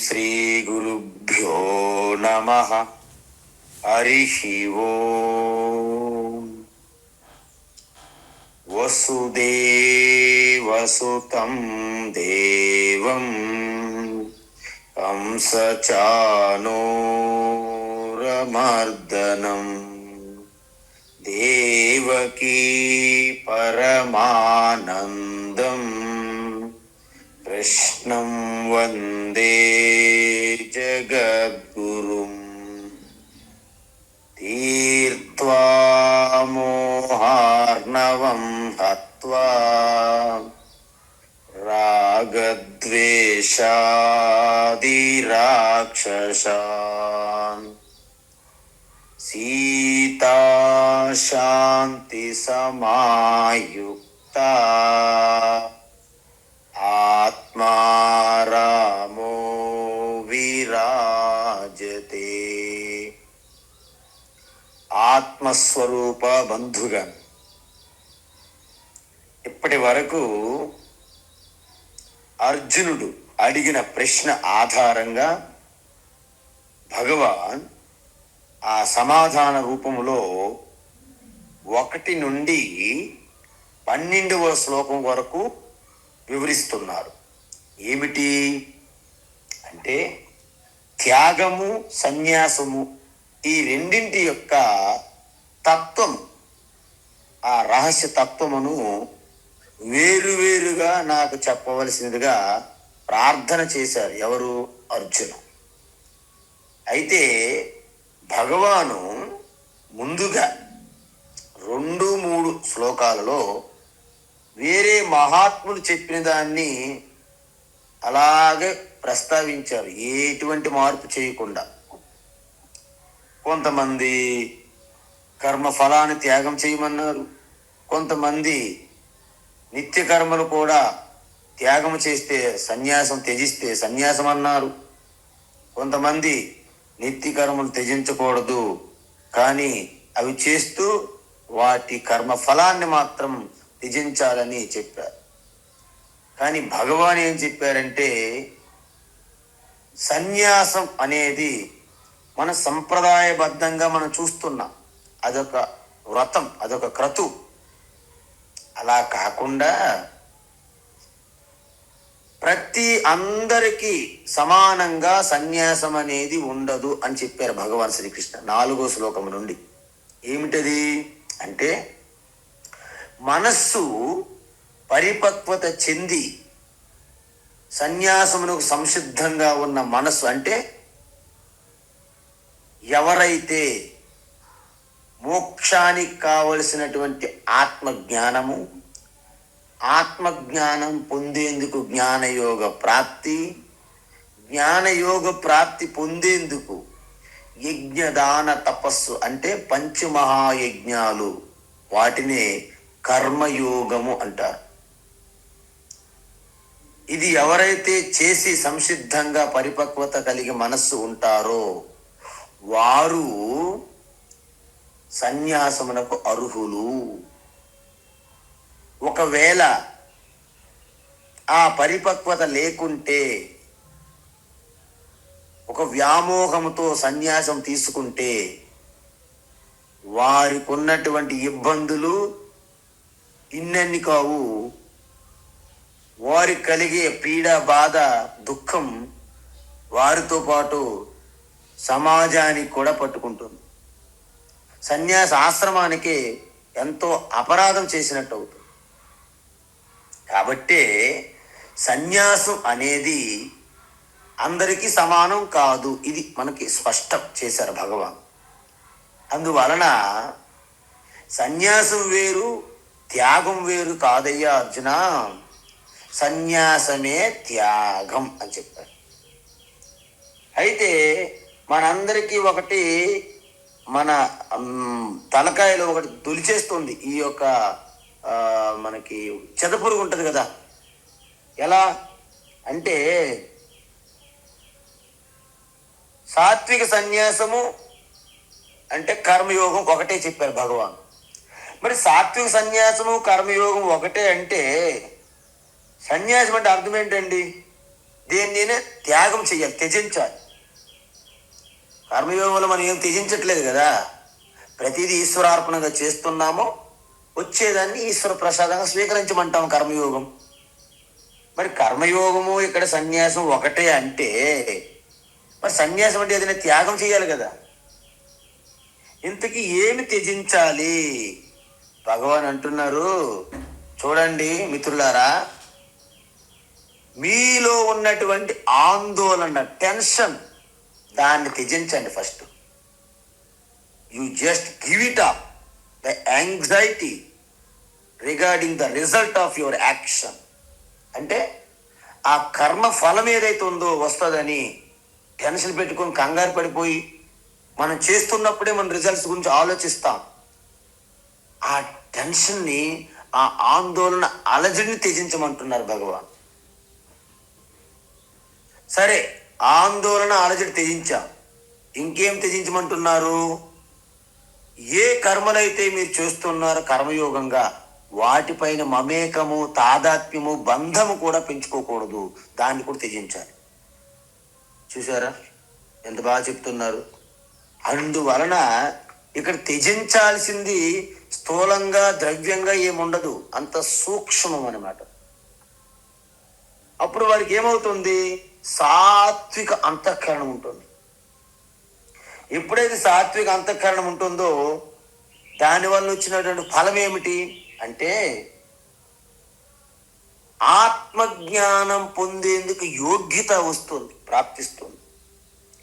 శ్రీ గురుభ్యో నమః. హరి ఓం. వసుదేవసుతం దేవం కంసచానూరమర్దనం దేవకీ పరమానందం కృష్ణం వందే జగద్గురుం. తీర్త్వా మోహార్ణవం హత్వా రాగద్వేషాది రాక్షసాన్ సీతా శాంతి సమాయుక్త ఆత్మా రామో విరాజతే. ఆత్మస్వరూప బంధుగా ఇప్పటి వరకు అర్జునుడు అడిగిన ప్రశ్న ఆధారంగా భగవాన్ ఆ సమాధాన రూపంలో 1 నుండి 12వ శ్లోకం వరకు వివరిస్తున్నారు. ఏమిటి అంటే త్యాగము సన్యాసము ఈ రెండింటి యొక్క తత్వం, ఆ రహస్య తత్వమును వేరువేరుగా నాకు చెప్పవలసినదిగా ప్రార్థన చేశారు. ఎవరు? అర్జున. అయితే భగవాను ముందుగా 2-3 శ్లోకాలలో వేరే మహాత్ములు చెప్పిన దాన్ని అలాగే ప్రస్తావించారు, ఎటువంటి మార్పు చేయకుండా. కొంతమంది కర్మ ఫలాన్ని త్యాగం చేయమన్నారు, కొంతమంది నిత్య కర్మలు కూడా త్యాగం చేస్తే సన్యాసం త్యజిస్తే సన్యాసం అన్నారు, కొంతమంది నిత్య కర్మలు త్యజించకూడదు కానీ అవి చేస్తూ వాటి కర్మ ఫలాన్ని మాత్రం త్యజించాలని చెప్పారు. కానీ భగవాన్ ఏం చెప్పారంటే సన్యాసం అనేది మన సంప్రదాయబద్ధంగా మనం చూస్తున్నాం, అదొక వ్రతం, అదొక క్రతు. అలా కాకుండా అందరికీ సమానంగా సన్యాసం అనేది ఉండదు అని చెప్పారు భగవాన్ శ్రీకృష్ణ 4వ శ్లోకం నుండి. ఏమిటది అంటే మనస్సు పరిపక్వత చెంది సన్యాసమునకు సంసిద్ధంగా ఉన్న మనస్సు అంటే ఎవరైతే మోక్షానికి కావలసినటువంటి ఆత్మజ్ఞానము, ఆత్మజ్ఞానం పొందేందుకు జ్ఞానయోగ ప్రాప్తి, జ్ఞానయోగ ప్రాప్తి పొందేందుకు యజ్ఞదాన తపస్సు అంటే పంచమహాయజ్ఞాలు, వాటినే కర్మయోగము అంటారు. ఇది ఎవరైతే చేసి సంసిద్ధంగా పరిపక్వత కలిగి మనస్సు ఉంటారో వారు సన్యాసమునకు అర్హులు. ఒకవేళ ఆ పరిపక్వత లేకుంటే, ఒక వ్యామోహముతో సన్యాసం తీసుకుంటే వారికి ఉన్నటువంటి ఇబ్బందులు ఇన్నన్ని కావు. వారికి కలిగే పీడ, బాధ, దుఃఖం వారితో పాటు సమాజానికి కూడా పట్టుకుంటుంది. సన్యాస ఆశ్రమానికి ఎంతో అపరాధం చేసినట్టు అవుతుంది. కాబట్టే సన్యాసం అనేది అందరికీ సమానం కాదు, ఇది మనకి స్పష్టం చేశారు భగవాన్. అందువలన సన్యాసం వేరు త్యాగం వేరు కాదయ్యా అర్జున, సన్యాసమే త్యాగం అని చెప్పారు. అయితే మనందరికీ ఒకటి, మన తలకాయలో ఒకటి తొలిచేస్తుంది. ఈ యొక్క మనకి చెదపురుగు ఉంటుంది కదా, ఎలా అంటే సాత్విక సన్యాసము అంటే కర్మయోగం ఒకటే చెప్పారు భగవాన్. మరి సాత్విక సన్యాసము కర్మయోగం ఒకటే అంటే సన్యాసం అంటే అర్థం ఏంటండి? దేన్ని త్యాగం చెయ్యాలి, త్యజించాలి. కర్మయోగంలో మనం ఏం త్యజించట్లేదు కదా, ప్రతిదీ ఈశ్వరార్పణగా చేస్తున్నామో వచ్చేదాన్ని ఈశ్వర ప్రసాదంగా స్వీకరించమంటాం కర్మయోగం. మరి కర్మయోగము ఇక్కడ సన్యాసం ఒకటే అంటే మరి సన్యాసం అంటే ఏదైనా త్యాగం చేయాలి కదా. ఇంతకీ ఏమి త్యజించాలి? భగవాన్ అంటున్నారు, చూడండి మిత్రులారా, మీలో ఉన్నటువంటి ఆందోళన, టెన్షన్, దాన్ని త్యజించండి first. You just give it up the anxiety regarding the result of your action. అంటే ఆ కర్మ ఫలం ఏదైతే ఉందో వస్తుందని టెన్షన్ పెట్టుకొని కంగారు పడిపోయి మనం చేస్తున్నప్పుడే మన రిజల్ట్స్ గురించి ఆలోచిస్తాం. ఆ టెన్షన్ని, ఆ ఆందోళన అలజడిని త్యజించమంటున్నారు భగవాన్. సరే, ఆందోళన అలజడి త్యజించాం, ఇంకేం త్యజించమంటున్నారు? ఏ కర్మలైతే మీరు చేస్తున్నారో కర్మయోగంగా వాటిపైన మమేకము, తాదాత్మ్యము, బంధము కూడా పెంచుకోకూడదు, దాన్ని కూడా త్యజించాలి. చూసారా ఎంత బాగా చెప్తున్నారు. అందువలన ఇక్కడ త్యజించాల్సింది స్థూలంగా, ద్రవ్యంగా ఏముండదు, అంత సూక్ష్మం అన్నమాట. అప్పుడు వారికి ఏమవుతుంది? సాత్విక అంతఃకరణం ఉంటుంది. ఎప్పుడైతే సాత్విక అంతఃకరణం ఉంటుందో దానివల్ల వచ్చినటువంటి ఫలం ఏమిటి అంటే ఆత్మజ్ఞానం పొందేందుకు యోగ్యత వస్తుంది, ప్రాప్తిస్తుంది.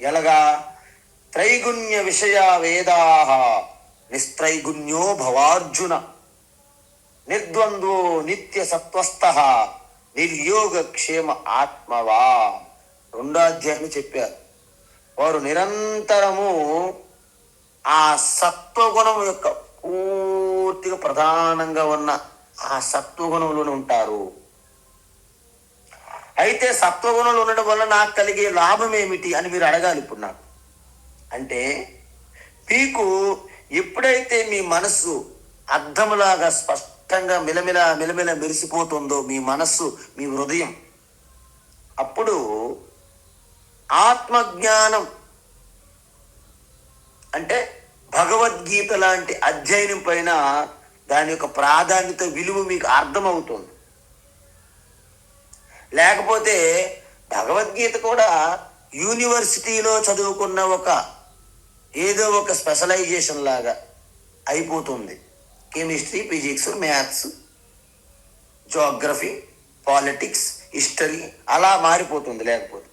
ఎలాగా? త్రైగుణ్య విషయ వేదాహ నిస్త్రైగుణ్యో భవార్జున నిర్ద్వంద్వో నిత్య సత్వస్థః నిర్యోగ క్షేమ ఆత్మవా. 2వ అధ్యాయం చెప్పారు. వారు నిరంతరము ఆ సత్వగుణం యొక్క పూర్తిగా ప్రధానంగా ఉన్న ఆ సత్వగుణంలోనే ఉంటారు. అయితే సత్వగుణంలో ఉండడం వల్ల నాకు కలిగే లాభం ఏమిటి అని మీరు అడగాలి ఇప్పుడు నాకు. అంటే మీకు ఎప్పుడైతే మీ మనస్సు అద్దములాగా స్పష్టంగా మిలమిల మిలమిల మెరిసిపోతుందో మీ మనస్సు, మీ హృదయం, అప్పుడు ఆత్మజ్ఞానం అంటే భగవద్గీత లాంటి అధ్యయనం పైన దాని యొక్క ప్రాధాన్యత, విలువ మీకు అర్థమవుతుంది. లేకపోతే భగవద్గీత కూడా యూనివర్సిటీలో చదువుకున్న ఏదో ఒక స్పెషలైజేషన్ లాగా అయిపోతుంది. Chemistry, physics, maths, geography, politics, history అలా మారిపోతుంది. లేకపోతే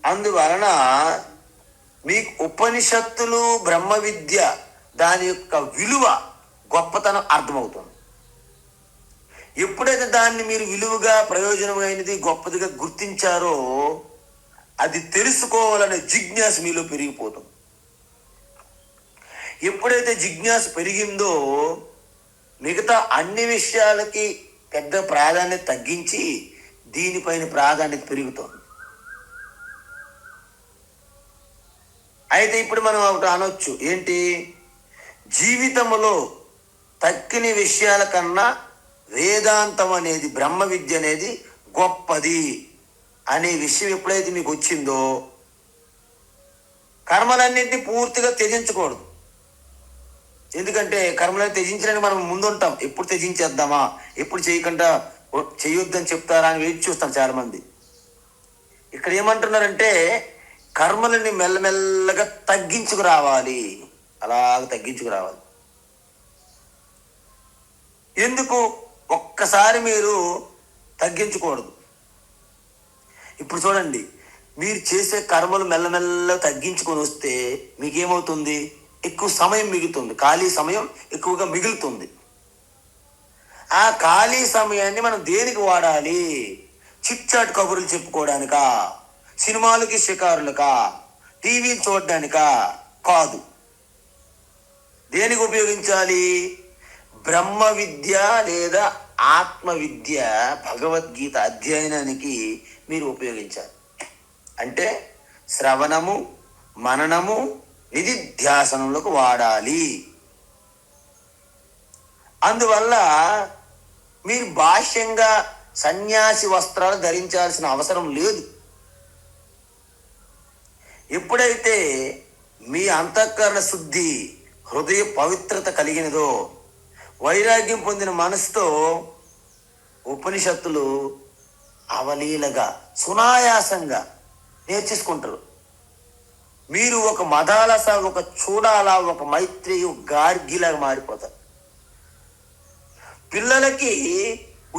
అందువలన మీకు ఉపనిషత్తులు, బ్రహ్మ విద్య, దాని యొక్క విలువ, గొప్పతనం అర్థమవుతుంది. ఎప్పుడైతే దాన్ని మీరు విలువగా, ప్రయోజనమైనది, గొప్పదిగా గుర్తించారో అది తెలుసుకోవాలనే జిజ్ఞాస మీలో పెరిగిపోతుంది. ఎప్పుడైతే జిజ్ఞాస పెరిగిందో మిగతా అన్ని విషయాలకి పెద్ద ప్రాధాన్యత తగ్గించి దీనిపైన ప్రాధాన్యత పెరుగుతుంది. అయితే ఇప్పుడు మనం ఒకటి అనొచ్చు, ఏంటి? జీవితంలో తక్కిన విషయాల కన్నా వేదాంతం అనేది, బ్రహ్మ విద్య అనేది గొప్పది అనే విషయం ఎప్పుడైతే మీకు వచ్చిందో కర్మలన్నింటినీ పూర్తిగా త్యజించకూడదు. ఎందుకంటే కర్మలను త్యజించడానికి మనం ముందుంటాం. ఎప్పుడు త్యజించేద్దామా, ఎప్పుడు చేయకుండా చేయొద్దని చెప్తారా అని వెయిట్ చూస్తాం చాలా మంది. ఇక్కడ ఏమంటున్నారంటే కర్మలని మెల్లమెల్లగా తగ్గించుకురావాలి, అలాగ తగ్గించుకురావాలి. ఎందుకు? ఒక్కసారి మీరు తగ్గించకూడదు. ఇప్పుడు చూడండి, మీరు చేసే కర్మలు మెల్లమెల్ల తగ్గించుకొని వస్తే మీకేమవుతుంది? ఎక్కువ సమయం మిగులుతుంది, ఖాళీ సమయం ఎక్కువగా మిగులుతుంది. ఆ ఖాళీ సమయాన్ని మనం దేనికి వాడాలి? చిట్చాట్ కబుర్లు చెప్పుకోవడానికా, సినిమాలకి, షికారులకా, టీవీలు చూడడానికా? కాదు. దేనికి ఉపయోగించాలి? బ్రహ్మ విద్య లేదా ఆత్మ విద్య, భగవద్గీత అధ్యయనానికి మీరు ఉపయోగించాలి. అంటే శ్రవణము, మననము, నిధిధ్యాసనంలోకి వాడాలి. అందువల్ల మీరు బాహ్యంగా సన్యాసి వస్త్రాలు ధరించాల్సిన అవసరం లేదు. ఎప్పుడైతే మీ అంతఃకరణ శుద్ధి, హృదయ పవిత్రత కలిగినదో, వైరాగ్యం పొందిన మనసుతో ఉపనిషత్తులు అవలీలగా సునాయాసంగా నేర్చేసుకుంటారు. మీరు ఒక మదాలస, ఒక చూడాల, ఒక మైత్రి, ఒక గార్గిలాగా మారిపోతారు. పిల్లలకి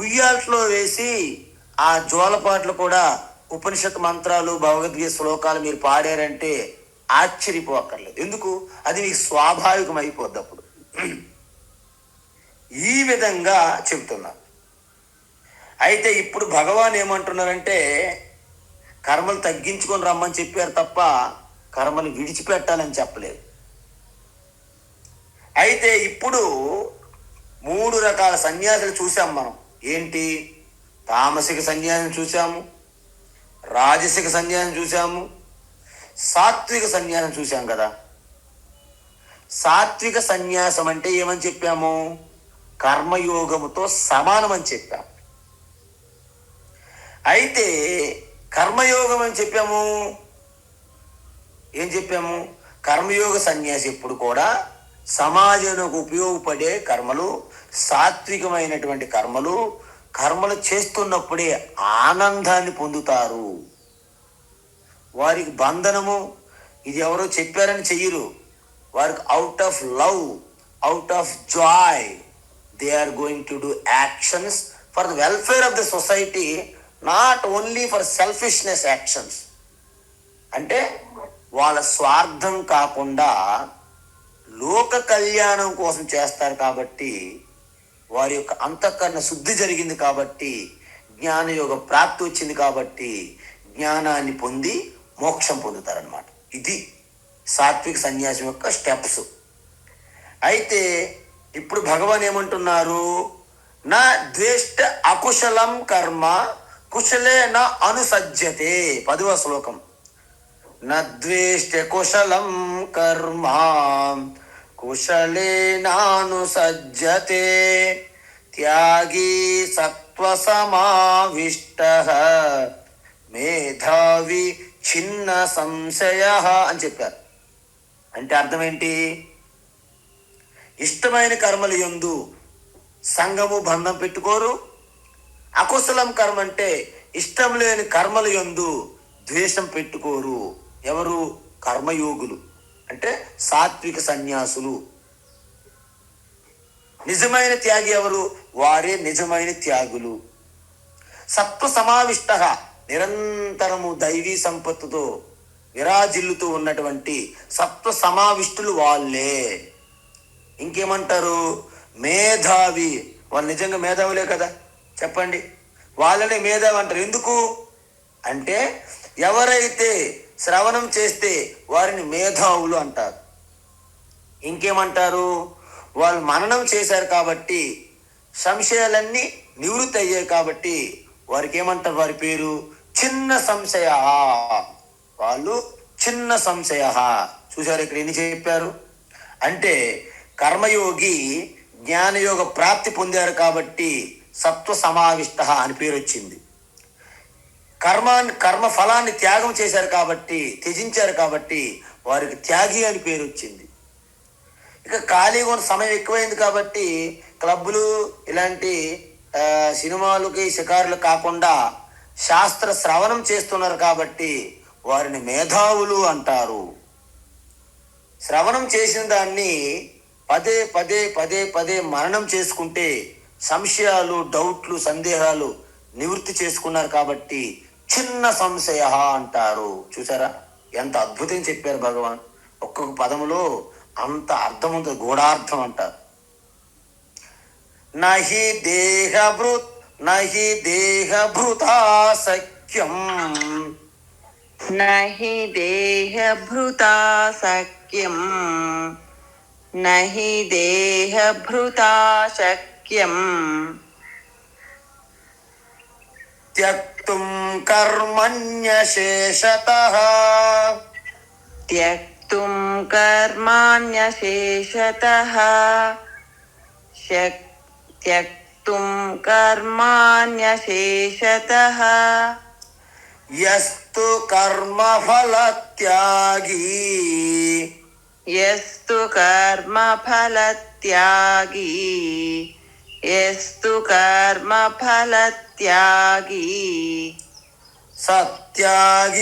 ఉయ్యాట్లో వేసి ఆ జోలపాట్లు కూడా ఉపనిషత్ మంత్రాలు, భగవద్గీత శ్లోకాలు మీరు పాడారంటే ఆశ్చర్యపోక్కర్లేదు. ఎందుకు? అది మీకు స్వాభావికం అయిపోద్ది అప్పుడు. ఈ విధంగా చెబుతున్నారు. అయితే ఇప్పుడు భగవాన్ ఏమంటున్నారంటే కర్మలు తగ్గించుకొని రమ్మని చెప్పారు తప్ప కర్మలు విడిచిపెట్టాలని చెప్పలేదు. అయితే ఇప్పుడు 3 రకాల సన్యాసులు చూసాం మనం. ఏంటి? తామసిక సన్యాసం చూసాము, రాజసిక సన్యాసం చూసాము, సాత్విక సన్యాసం చూసాం కదా. సాత్విక సన్యాసం అంటే ఏమని చెప్పాము? కర్మయోగముతో సమానం అని చెప్పాము. అయితే కర్మయోగం అని చెప్పాము. ఏం చెప్పాము? కర్మయోగ సన్యాసి ఎప్పుడు కూడా సమాజానికి ఉపయోగపడే కర్మలు, సాత్వికమైనటువంటి కర్మలు చేస్తున్నప్పుడే ఆనందాన్ని పొందుతారు. వారికి బంధనము ఇది ఎవరో చెప్పారని చెయ్యరు. వారికి out of love, out of joy they are going to do actions for the welfare of the society, not only for selfishness actions. అంటే వాళ్ళ స్వార్థం కాకుండా లోక కళ్యాణం కోసం చేస్తారు. కాబట్టి వారి యొక్క అంతఃకరణ శుద్ధి జరిగింది, కాబట్టి జ్ఞానయోగ ప్రాప్తి వచ్చింది, కాబట్టి జ్ఞానాన్ని పొంది మోక్షం పొందుతారనమాట. ఇది సాత్విక సన్యాసం యొక్క స్టెప్స్. అయితే ఇప్పుడు భగవాన్ ఏమంటున్నారు? నా ద్వేష్ట అకుశలం కర్మ కుశలే నా అనుసజ్యతే. 10వ శ్లోకం. నద్వేష్ట కుశలం కర్మ కుశలేనానుసజ్జతే త్యాగీ సత్వసమావిష్టః మేధావి చిన్న సంశయః అని చెప్పారు. అంటే అర్థం ఏంటి? ఇష్టమైన కర్మలు యందు సంగము బంధం పెట్టుకోరు. అకుశలం కర్మ అంటే ఇష్టం లేని కర్మలు యందు ద్వేషం పెట్టుకోరు. ఎవరు? కర్మయోగులు అంటే సాత్విక సన్యాసులు. నిజమైన త్యాగి ఎవరు? వారే నిజమైన త్యాగులు. సత్వ సమావిష్ట, నిరంతరము దైవీ సంపత్తుతో విరాజిల్లుతూ ఉన్నటువంటి సత్వ సమావిష్టులు వాళ్ళే. ఇంకేమంటారు? మేధావి. వాళ్ళు నిజంగా మేధావులే కదా, చెప్పండి. వాళ్ళనే మేధావి అంటారు. ఎందుకు అంటే ఎవరైతే శ్రవణం చేస్తే వారిని మేధావులు అంటారు. ఇంకేమంటారు? వాళ్ళు మననం చేశారు కాబట్టి సంశయాలన్నీ నివృత్తి అయ్యాయి కాబట్టి వారికి ఏమంటారు? వారి పేరు చిన్న సంశయ. వాళ్ళు చిన్న సంశయ. చూసారు ఇక్కడ ఎన్ని చెప్పారు? అంటే కర్మయోగి జ్ఞానయోగ ప్రాప్తి పొందారు కాబట్టి సత్వ సమావిష్ట అని పేరు వచ్చింది. కర్మ ఫలాన్ని త్యాగం చేశారు కాబట్టి, త్యజించారు కాబట్టి వారికి త్యాగి అని పేరు వచ్చింది. ఇక ఖాళీగా ఉన్న సమయం ఎక్కువైంది కాబట్టి క్లబ్బులు, ఇలాంటి సినిమాలకి షికారులు కాకుండా శాస్త్ర శ్రవణం చేస్తున్నారు కాబట్టి వారిని మేధావులు అంటారు. శ్రవణం చేసిన దాన్ని పదే పదే పదే పదే మననం చేసుకుంటే సంశయాలు, డౌట్లు, సందేహాలు నివృత్తి చేసుకున్నారు కాబట్టి చిన్న సంశయ అంటారు. చూసారా ఎంత అద్భుతం చెప్పారు భగవాన్. ఒక్కొక్క పదములో అంత అర్థం ఉంది, గూఢార్థం అంటారు. నహి దేహభృతా సఖ్యం, నహి దేహభృతా సఖ్యం, నహి దేహభృతా శక్యం త్యక్తుం కర్మణ్యశేషతః, త్యక్తుం కర్మాణ్యశేషతః త్యక్తుం కర్మాణ్యశేషతః యస్తు కర్మఫలత్యాగీ యస్తు కర్మఫలత్యాగీ యస్తు కర్మఫలత్యాగీ సత్యాగీత్యభిధీయతే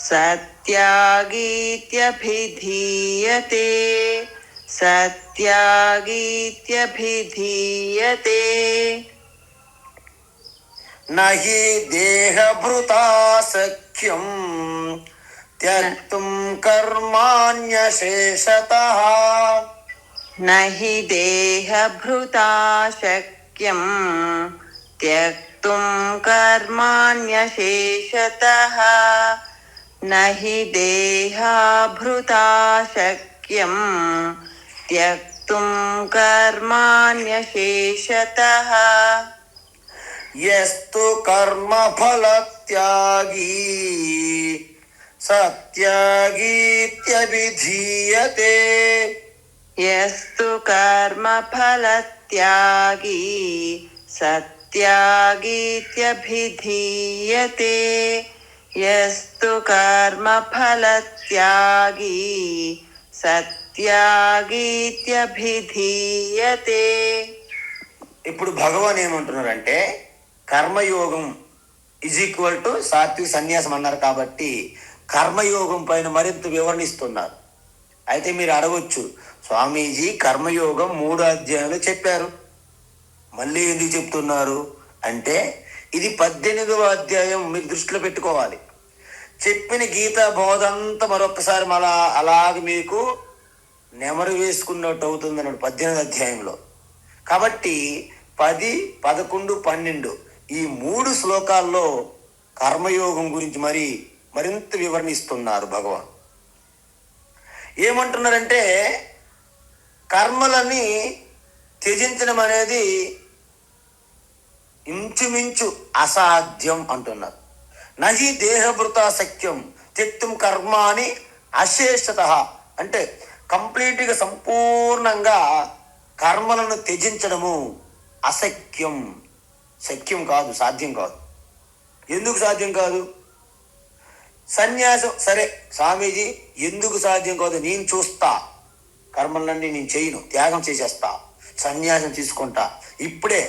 సత్యాగీత్యభిధీయతే సత్యాగీత్యభిధీయతే నహి దేహభృతా సఖ్యం త్యక్తుం కర్మాణ్యశేషతః నహి దేహభృతా శక్యం త్యక్తుం కర్మాణ్యశేషతః నహి దేహభృతా శక్యం త్యక్తుం కర్మాణ్యశేషతః యస్తు కర్మఫలత్యాగీ సత్యాగీత్యభిధీయతే యస్తు కర్మఫలత్యాగీ సత్యాగీత్యభిధీయతే యస్తు కర్మఫలత్యాగీ సత్యాగీత్యభిధీయతే. ఇప్పుడు భగవాన్ ఏమంటున్నారంటే కర్మయోగం ఈజ్ ఈక్వల్ టు సాత్విక సన్యాసం అన్నారు కాబట్టి కర్మయోగం పైన మరింత వివరణిస్తున్నారు. అయితే మీరు అడగొచ్చు, స్వామీజీ కర్మయోగం 3 అధ్యాయాలు చెప్పారు, మళ్ళీ ఎందుకు చెప్తున్నారు అంటే ఇది 18వ అధ్యాయం మీరు దృష్టిలో పెట్టుకోవాలి. చెప్పిన గీతా బోధంతా మరొకసారి మళ్ళా అలాగ మీకు నెమరు వేసుకున్నట్టు అవుతుంది అన్నాడు 18వ అధ్యాయంలో. కాబట్టి 10, 11, 12 ఈ 3 శ్లోకాల్లో కర్మయోగం గురించి మరింత వివరణిస్తున్నారు భగవాన్. ఏమంటున్నారంటే కర్మలని త్యజించడం అనేది ఇంచుమించు అసాధ్యం అంటున్నారు. నహి దేహభృత సఖ్యం త్యక్తుం కర్మాని అశేషతః అంటే కంప్లీట్గా సంపూర్ణంగా కర్మలను త్యజించడము అశక్యం, శక్యం కాదు, సాధ్యం కాదు. ఎందుకు సాధ్యం కాదు? సన్యాసం సరే స్వామీజీ ఎందుకు సాధ్యం కాదు, నేను చూస్తా, కర్మలన్నీ నేను చేయను, త్యాగం చేసేస్తా, సన్యాసం తీసుకుంటా. ఇప్పుడే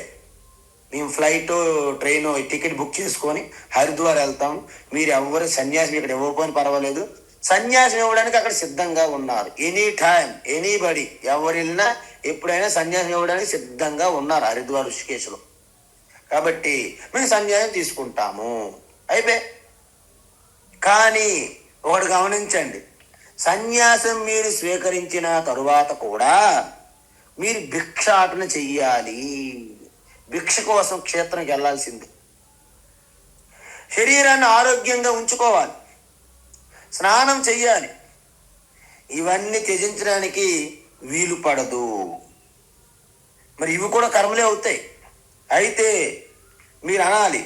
మేము ఫ్లైట్ ట్రైన్ టికెట్ బుక్ చేసుకొని హరిద్వార్ వెళ్తాం, మీరు ఎవరు సన్యాసం ఇక్కడ ఇవ్వకపోయినా పర్వాలేదు, సన్యాసం ఇవ్వడానికి అక్కడ సిద్ధంగా ఉన్నారు. ఎనీ టైం ఎనీబడి ఎవరు వెళ్ళినా ఎప్పుడైనా సన్యాసం ఇవ్వడానికి సిద్ధంగా ఉన్నారు హరిద్వార్ ఋషికేశ్లో. కాబట్టి మేము సన్యాసం తీసుకుంటాము అయిపోయి. కానీ ఒకటి గమనించండి, సన్యాసం మీరు స్వీకరించిన తరువాత కూడా మీరు భిక్షాటన చెయ్యాలి. భిక్ష కోసం క్షేత్రానికి వెళ్ళాల్సింది. శరీరాన్ని ఆరోగ్యంగా ఉంచుకోవాలి, స్నానం చెయ్యాలి. ఇవన్నీ త్యజించడానికి వీలు పడదు. మరి ఇవి కూడా కర్మలే అవుతాయి. అయితే మీరు అనాలి,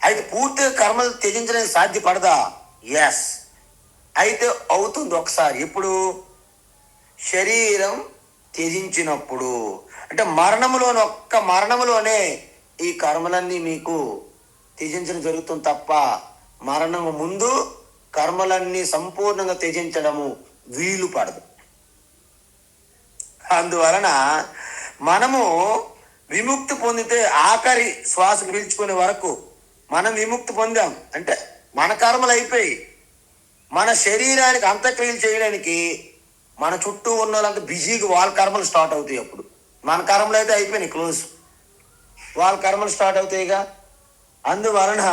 అయితే పూర్తిగా కర్మలు త్యజించడానికి సాధ్యపడదా? ఎస్, అయితే అవుతుంది ఒకసారి. ఇప్పుడు శరీరం త్యజించినప్పుడు అంటే మరణములోనే ఈ కర్మలన్నీ మీకు త్యజించడం జరుగుతుంది తప్ప మరణము ముందు కర్మలన్నీ సంపూర్ణంగా త్యజించడము వీలు పడదు. అందువలన మనము విముక్తి పొందితే ఆఖరి శ్వాసకు పీల్చుకునే వరకు మనం విముక్తి పొందాం అంటే మన కర్మలు అయిపోయి మన శరీరానికి అంత్యక్రియలు చేయడానికి మన చుట్టూ ఉన్న వాళ్ళంతా బిజీగా వాళ్ళ కర్మలు స్టార్ట్ అవుతాయి. అప్పుడు మన కర్మలు అయితే అయిపోయినాయి, క్లోజ్. వాళ్ళ కర్మలు స్టార్ట్ అవుతాయిగా. అందువలన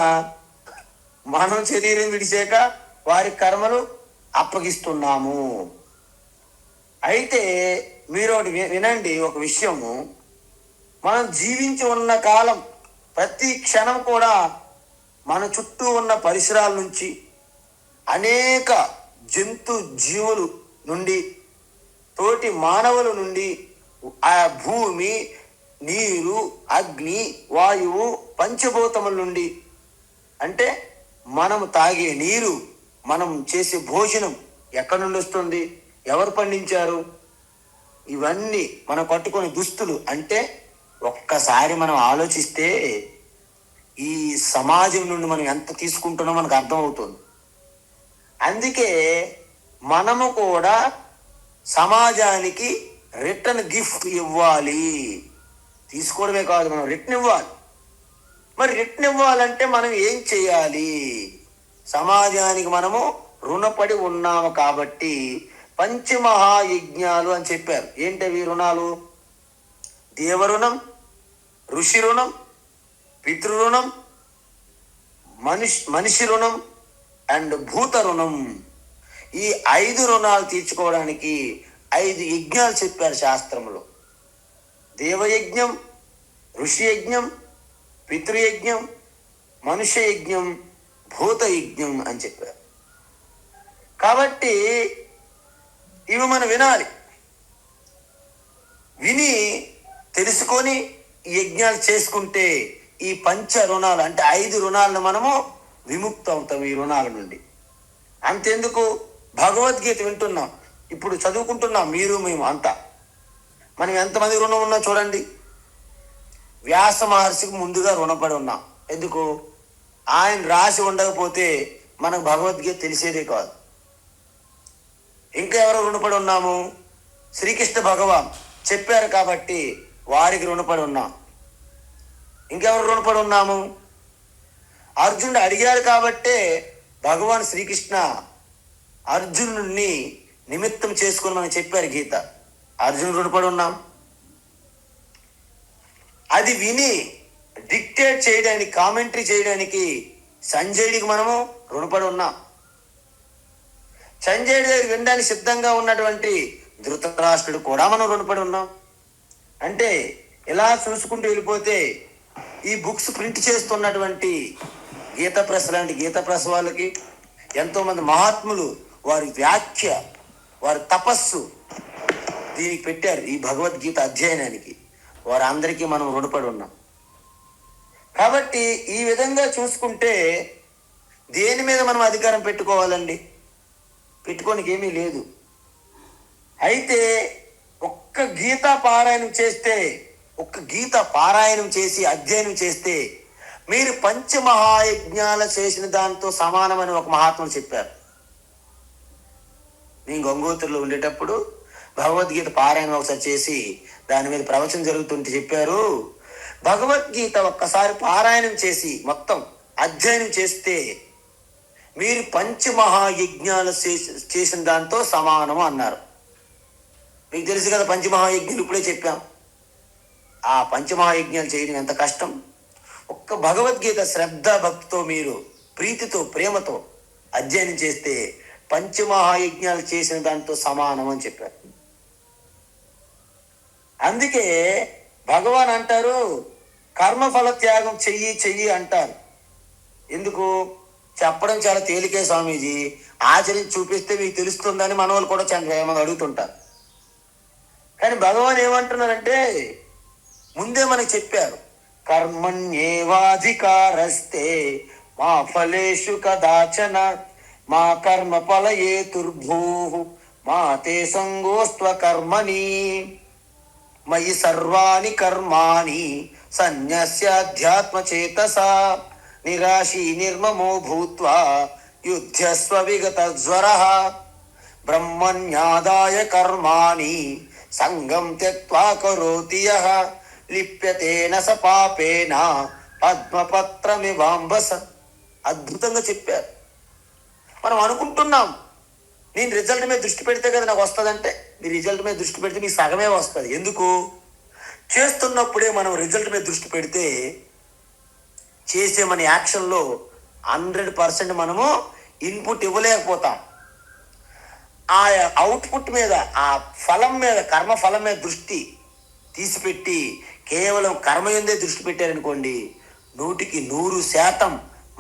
మనం శరీరం విడిచాక వారి కర్మలు అప్పగిస్తున్నాము. అయితే మీరు ఒకటి వినండి, ఒక విషయము, మనం జీవించి ఉన్న కాలం ప్రతి క్షణం కూడా మన చుట్టూ ఉన్న పరిసరాల నుంచి అనేక జంతు జీవులు నుండి తోటి మానవుల నుండి ఆ భూమి, నీరు, అగ్ని, వాయువు, పంచభూతముల నుండి అంటే మనం తాగే నీరు, మనం చేసే భోజనం ఎక్కడి నుండి వస్తుంది? ఎవరు పండించారు? ఇవన్నీ మనం కట్టుకునే దుస్తులు అంటే ఒక్కసారి మనం ఆలోచిస్తే ఈ సమాజం నుండి మనం ఎంత తీసుకుంటున్నామో మనకు అర్థమవుతుంది. అందుకే మనము కూడా సమాజానికి రిటర్న్ గిఫ్ట్ ఇవ్వాలి. తీసుకోవడమే కాదు, మనం రిటర్న్ ఇవ్వాలి. మరి రిటర్న్ ఇవ్వాలంటే మనం ఏం చేయాలి? సమాజానికి మనము రుణపడి ఉన్నాము కాబట్టి పంచమహాయజ్ఞాలు అని చెప్పారు. ఏంటవి రుణాలు? దేవరుణం, ఋషి రుణం, పితృరుణం, మనిషి రుణం అండ్ భూత రుణం. ఈ 5 రుణాలు తీర్చుకోవడానికి 5 యజ్ఞాలు చెప్పారు శాస్త్రంలో. దేవయజ్ఞం, ఋషి యజ్ఞం, పితృయజ్ఞం, మనుష్య యజ్ఞం, భూత యజ్ఞం అని చెప్పారు. కాబట్టి ఇవి మనం వినాలి. విని తెలుసుకొని ఈ యజ్ఞాలు చేసుకుంటే ఈ పంచ రుణాలు అంటే 5 రుణాలను మనము విముక్తి అవుతాం ఈ రుణాల నుండి. అంతెందుకు, భగవద్గీత వింటున్నాం, ఇప్పుడు చదువుకుంటున్నాం, మీరు మేము అంతా. మనం ఎంతమంది రుణం ఉన్నా చూడండి. వ్యాస మహర్షికి ముందుగా రుణపడి ఉన్నాం. ఎందుకు? ఆయన రాసి ఉండకపోతే మనకు భగవద్గీత తెలిసేదే కాదు. ఇంకా ఎవరో రుణపడి ఉన్నాము? శ్రీకృష్ణ భగవాన్ చెప్పారు కాబట్టి వారికి రుణపడి ఉన్నాం. ఇంకెవరు రుణపడి ఉన్నాము? అర్జునుడు అడిగాడు కాబట్టే భగవాన్ శ్రీకృష్ణ అర్జునుడిని నిమిత్తం చేసుకుని మనం చెప్పారు గీత. అర్జునుడు రుణపడి ఉన్నాం. అది విని డిక్టేట్ చేయడానికి, కామెంటరీ చేయడానికి సంజయుడికి మనము రుణపడి ఉన్నాం. సంజయుడి దగ్గర వినడానికి సిద్ధంగా ఉన్నటువంటి ధృతరాష్ట్రుడు కూడా మనం రుణపడి ఉన్నాం. అంటే ఇలా చూసుకుంటూ వెళ్ళిపోతే ఈ బుక్స్ ప్రింట్ చేస్తున్నటువంటి గీత ప్రెస్ లాంటి గీత ప్రెస్ వాళ్ళకి, ఎంతోమంది మహాత్ములు వారి వ్యాఖ్య, వారి తపస్సు దీనికి పెట్టారు, ఈ భగవద్గీత అధ్యయనానికి. వారందరికీ మనం రుణపడి ఉన్నాం. కాబట్టి ఈ విధంగా చూసుకుంటే దేని మీద మనం అధికారం పెట్టుకోవాలండి? పెట్టుకోనికి ఏమీ లేదు. అయితే ఒక్క గీత పారాయణం చేసి అధ్యయనం చేస్తే మీరు పంచమహాయజ్ఞాలు చేసిన దాంతో సమానమని ఒక మహాత్ములు చెప్పారు. నేను గంగోత్రిలో ఉండేటప్పుడు భగవద్గీత పారాయణం ఒకసారి చేసి దాని మీద ప్రవచనం జరుగుతుంటే చెప్పారు, భగవద్గీత ఒక్కసారి పారాయణం చేసి మొత్తం అధ్యయనం చేస్తే మీరు పంచమహాయజ్ఞాలు చేసిన దాంతో సమానము అన్నారు. మీకు తెలుసు కదా పంచమహాయజ్ఞాలు, ఇప్పుడే చెప్పాం. ఆ పంచమహాయజ్ఞాలు చేయడం ఎంత కష్టం. ఒక్క భగవద్గీత శ్రద్ధ భక్తితో మీరు ప్రీతితో ప్రేమతో అధ్యయనం చేస్తే పంచమహాయజ్ఞాలు చేసిన దాంతో సమానం అని చెప్పారు. అందుకే భగవాన్ అంటారు, కర్మఫల త్యాగం చెయ్యి అంటారు. ఎందుకు? చెప్పడం చాలా తేలికే స్వామీజీ, ఆచరించి చూపిస్తే మీకు తెలుస్తుందని మన వాళ్ళు కూడా చాలా అడుగుతుంటారు. కానీ భగవాన్ ఏమంటున్నారంటే ముందే మనకి చెప్పారు, కర్మణ్యేవాధికారస్తే మా ఫలేషు కదాచన మా కర్మ ఫలయేతుర్భూ మా తే సంగోస్త్వ కర్మణి మయి సర్వాణి కర్మాణి సన్యస్యాధ్యాత్మచేతసా నిరాశీ నిర్మమో భూత్వా యుధ్యస్వ విగత జ్వరః బ్రహ్మణ్యాదాయ కర్మాణి సంగం త్యక్త్వా కరోతి యః లిప్యతేన స పాపేన పద్మపత్రమివాంబస. అద్భుతంగా చెప్పారు. మనం అనుకుంటున్నాం నేను రిజల్ట్ మీద దృష్టి పెడితే కదా నాకు వస్తుందంటే, మీ రిజల్ట్ మీద దృష్టి పెడితే మీకు సగమే వస్తుంది. ఎందుకు? చేస్తున్నప్పుడే మనం రిజల్ట్ మీద దృష్టి పెడితే చేసే మన యాక్షన్లో 100% మనము ఇన్పుట్ ఇవ్వలేకపోతాం. ఆ అవుట్పుట్ మీద, ఆ ఫలం మీద, కర్మ ఫలం మీద దృష్టి తీసిపెట్టి కేవలం కర్మ ఎందే దృష్టి పెట్టారనుకోండి, 100%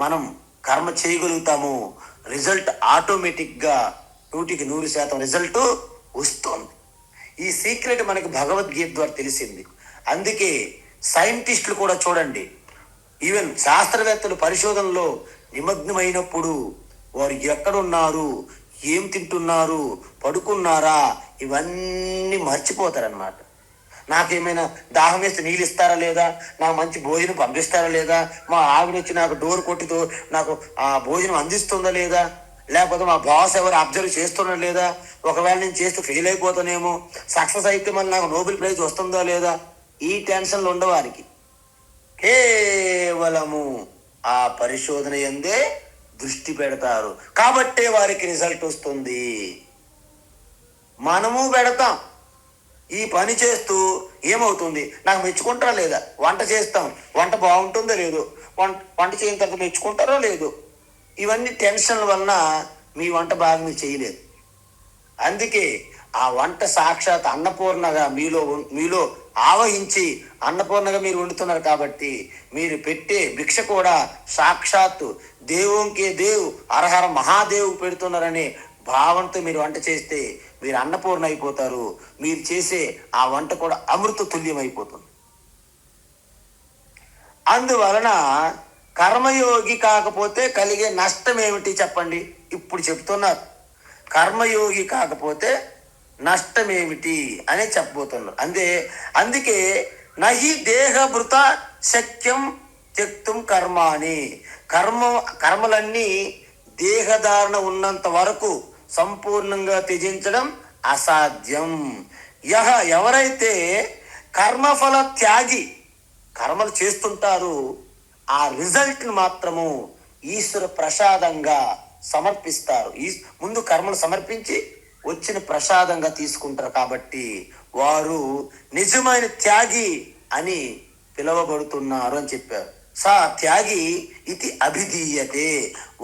మనం కర్మ చేయగలుగుతాము. రిజల్ట్ ఆటోమేటిక్గా 100% రిజల్ట్ వస్తుంది. ఈ సీక్రెట్ మనకి భగవద్గీత ద్వారా తెలిసింది. అందుకే సైంటిస్టులు కూడా చూడండి, ఈవెన్ శాస్త్రవేత్తలు పరిశోధనలో నిమగ్నమైనప్పుడు వారు ఎక్కడున్నారు, ఏం తింటున్నారు, పడుకున్నారా, ఇవన్నీ మర్చిపోతారనమాట. నాకేమైనా దాహం వేస్తే నీళ్ళు ఇస్తారా లేదా, నాకు మంచి భోజనం పంపిస్తారా లేదా, మా ఆవిడ వచ్చి నాకు డోర్ కొట్టితో నాకు ఆ భోజనం అందిస్తుందా లేదా, లేకపోతే మా బాస్ ఎవరు అబ్జర్వ్ చేస్తున్నా లేదా, ఒకవేళ నేను చేస్తే ఫెయిల్ అయిపోతానేమో, సక్సెస్ అయితే మళ్ళీ నాకు నోబెల్ ప్రైజ్ వస్తుందా లేదా, ఈ టెన్షన్లు ఉండవారికి. కేవలము ఆ పరిశోధన ఎందే దృష్టి పెడతారు కాబట్టే వారికి రిజల్ట్ వస్తుంది. మనము పెడతాం, ఈ పని చేస్తూ ఏమవుతుంది, నాకు మెచ్చుకుంటారా లేదా, వంట చేస్తాం, వంట బాగుంటుందో లేదో, వంట చేయని తర్వాత మెచ్చుకుంటారో లేదో, ఇవన్నీ టెన్షన్ల వలన మీ వంట బాగా మీరు చేయలేదు. అందుకే ఆ వంట సాక్షాత్ అన్నపూర్ణగా మీలో ఆవహించి అన్నపూర్ణగా మీరు వండుతున్నారు కాబట్టి మీరు పెట్టే భిక్ష కూడా సాక్షాత్తు దేవుంకే దేవు హరహర మహాదేవు పెడుతున్నారనే భావంతో మీరు వంట చేస్తే మీరు అన్నపూర్ణ అయిపోతారు. మీరు చేసే ఆ వంట కూడా అమృత తుల్యం అయిపోతుంది. అందువలన కర్మయోగి కాకపోతే కలిగే నష్టం ఏమిటి చెప్పండి. ఇప్పుడు చెప్తున్నారు కర్మయోగి కాకపోతే నష్టం ఏమిటి అనే చెప్పబోతున్నారు. అందుకే నహి దేహభృత శక్యం త్యక్తుం కర్మాని, కర్మలన్నీ దేహధారణ ఉన్నంత వరకు సంపూర్ణంగా త్యజించడం అసాధ్యం. ఎవరైతే కర్మఫల త్యాగి, కర్మలు చేస్తుంటారు, ఆ రిజల్ట్ని మాత్రము ఈశ్వర ప్రసాదంగా సమర్పిస్తారు. ముందు కర్మలు సమర్పించి వచ్చిన ప్రసాదంగా తీసుకుంటారు కాబట్టి వారు నిజమైన త్యాగి అని పిలువబడుతున్నారు అని చెప్పారు. త్యాగి ఇది అభిధీయతే,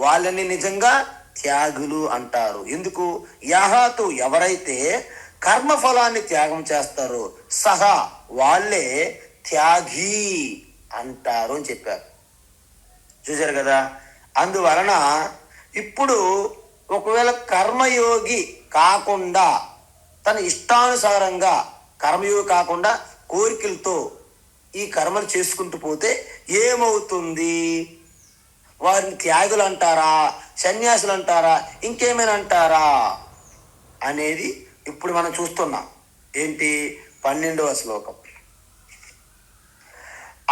వాళ్ళని నిజంగా త్యాగులు అంటారు. ఎందుకు, యహాతు ఎవరైతే కర్మఫలాన్ని త్యాగం చేస్తారో వాళ్ళే త్యాగి అంటారు అని చెప్పారు. చూశారు కదా. అందువలన ఇప్పుడు ఒకవేళ కర్మయోగి కాకుండా తన ఇష్టానుసారంగా కర్మయోగి కాకుండా కోరికలతో ఈ కర్మలు చేసుకుంటూ పోతే ఏమవుతుంది, వారిని త్యాగులు అంటారా, సన్యాసులు అంటారా, ఇంకేమైనా అంటారా అనేది ఇప్పుడు మనం చూస్తున్నాం. ఏంటి, 12వ శ్లోకం.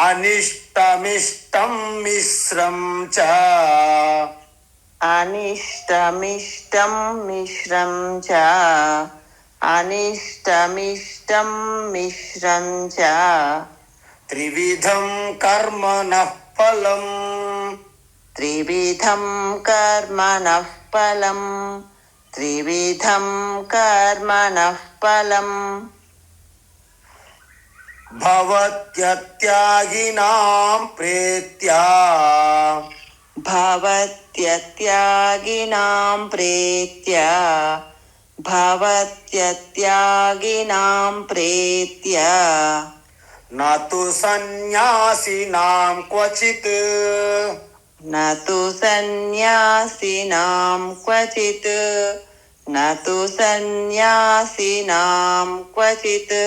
అనిష్టమిష్టం మిశ్రం చ, అనిష్టమిష్టం మిశ్రం చ, అనిష్టమిష్టం మిశ్రం చ, త్రివిధం కర్మణః ఫలం, త్రివిధం కర్మణః ఫలం, త్రివిధం కర్మణః ఫలం. భవత్యత్యాగినాం ప్రేత్యా, భవత్యత్యాగినాం ప్రేత్యా, భవత్యత్యాగినాం ప్రేత్యా, నతు సన్యాసినాం క్వచిత్, నతు సన్యాసినాం క్వచిత్, నతు సన్యాసినాం క్వచిత్.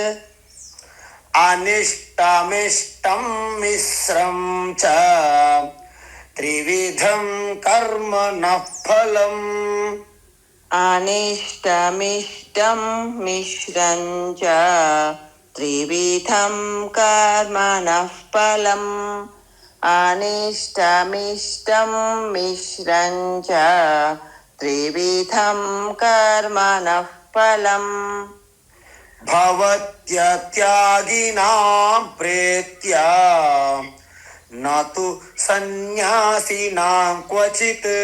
అనిష్టమిష్టం మిశ్రం చ, త్రివిధం కర్మణః ఫలం, అనిష్టమిష్టం మిశ్రం చ, త్రివిధం కర్మణః ఫలం, అనిష్టమిష్టం మిశ్రం చ, త్రివిధం కర్మణః ఫలం. భవత్యత్యాగినాం ప్రేత్యా నతు సన్యాసినాం క్వచిత్,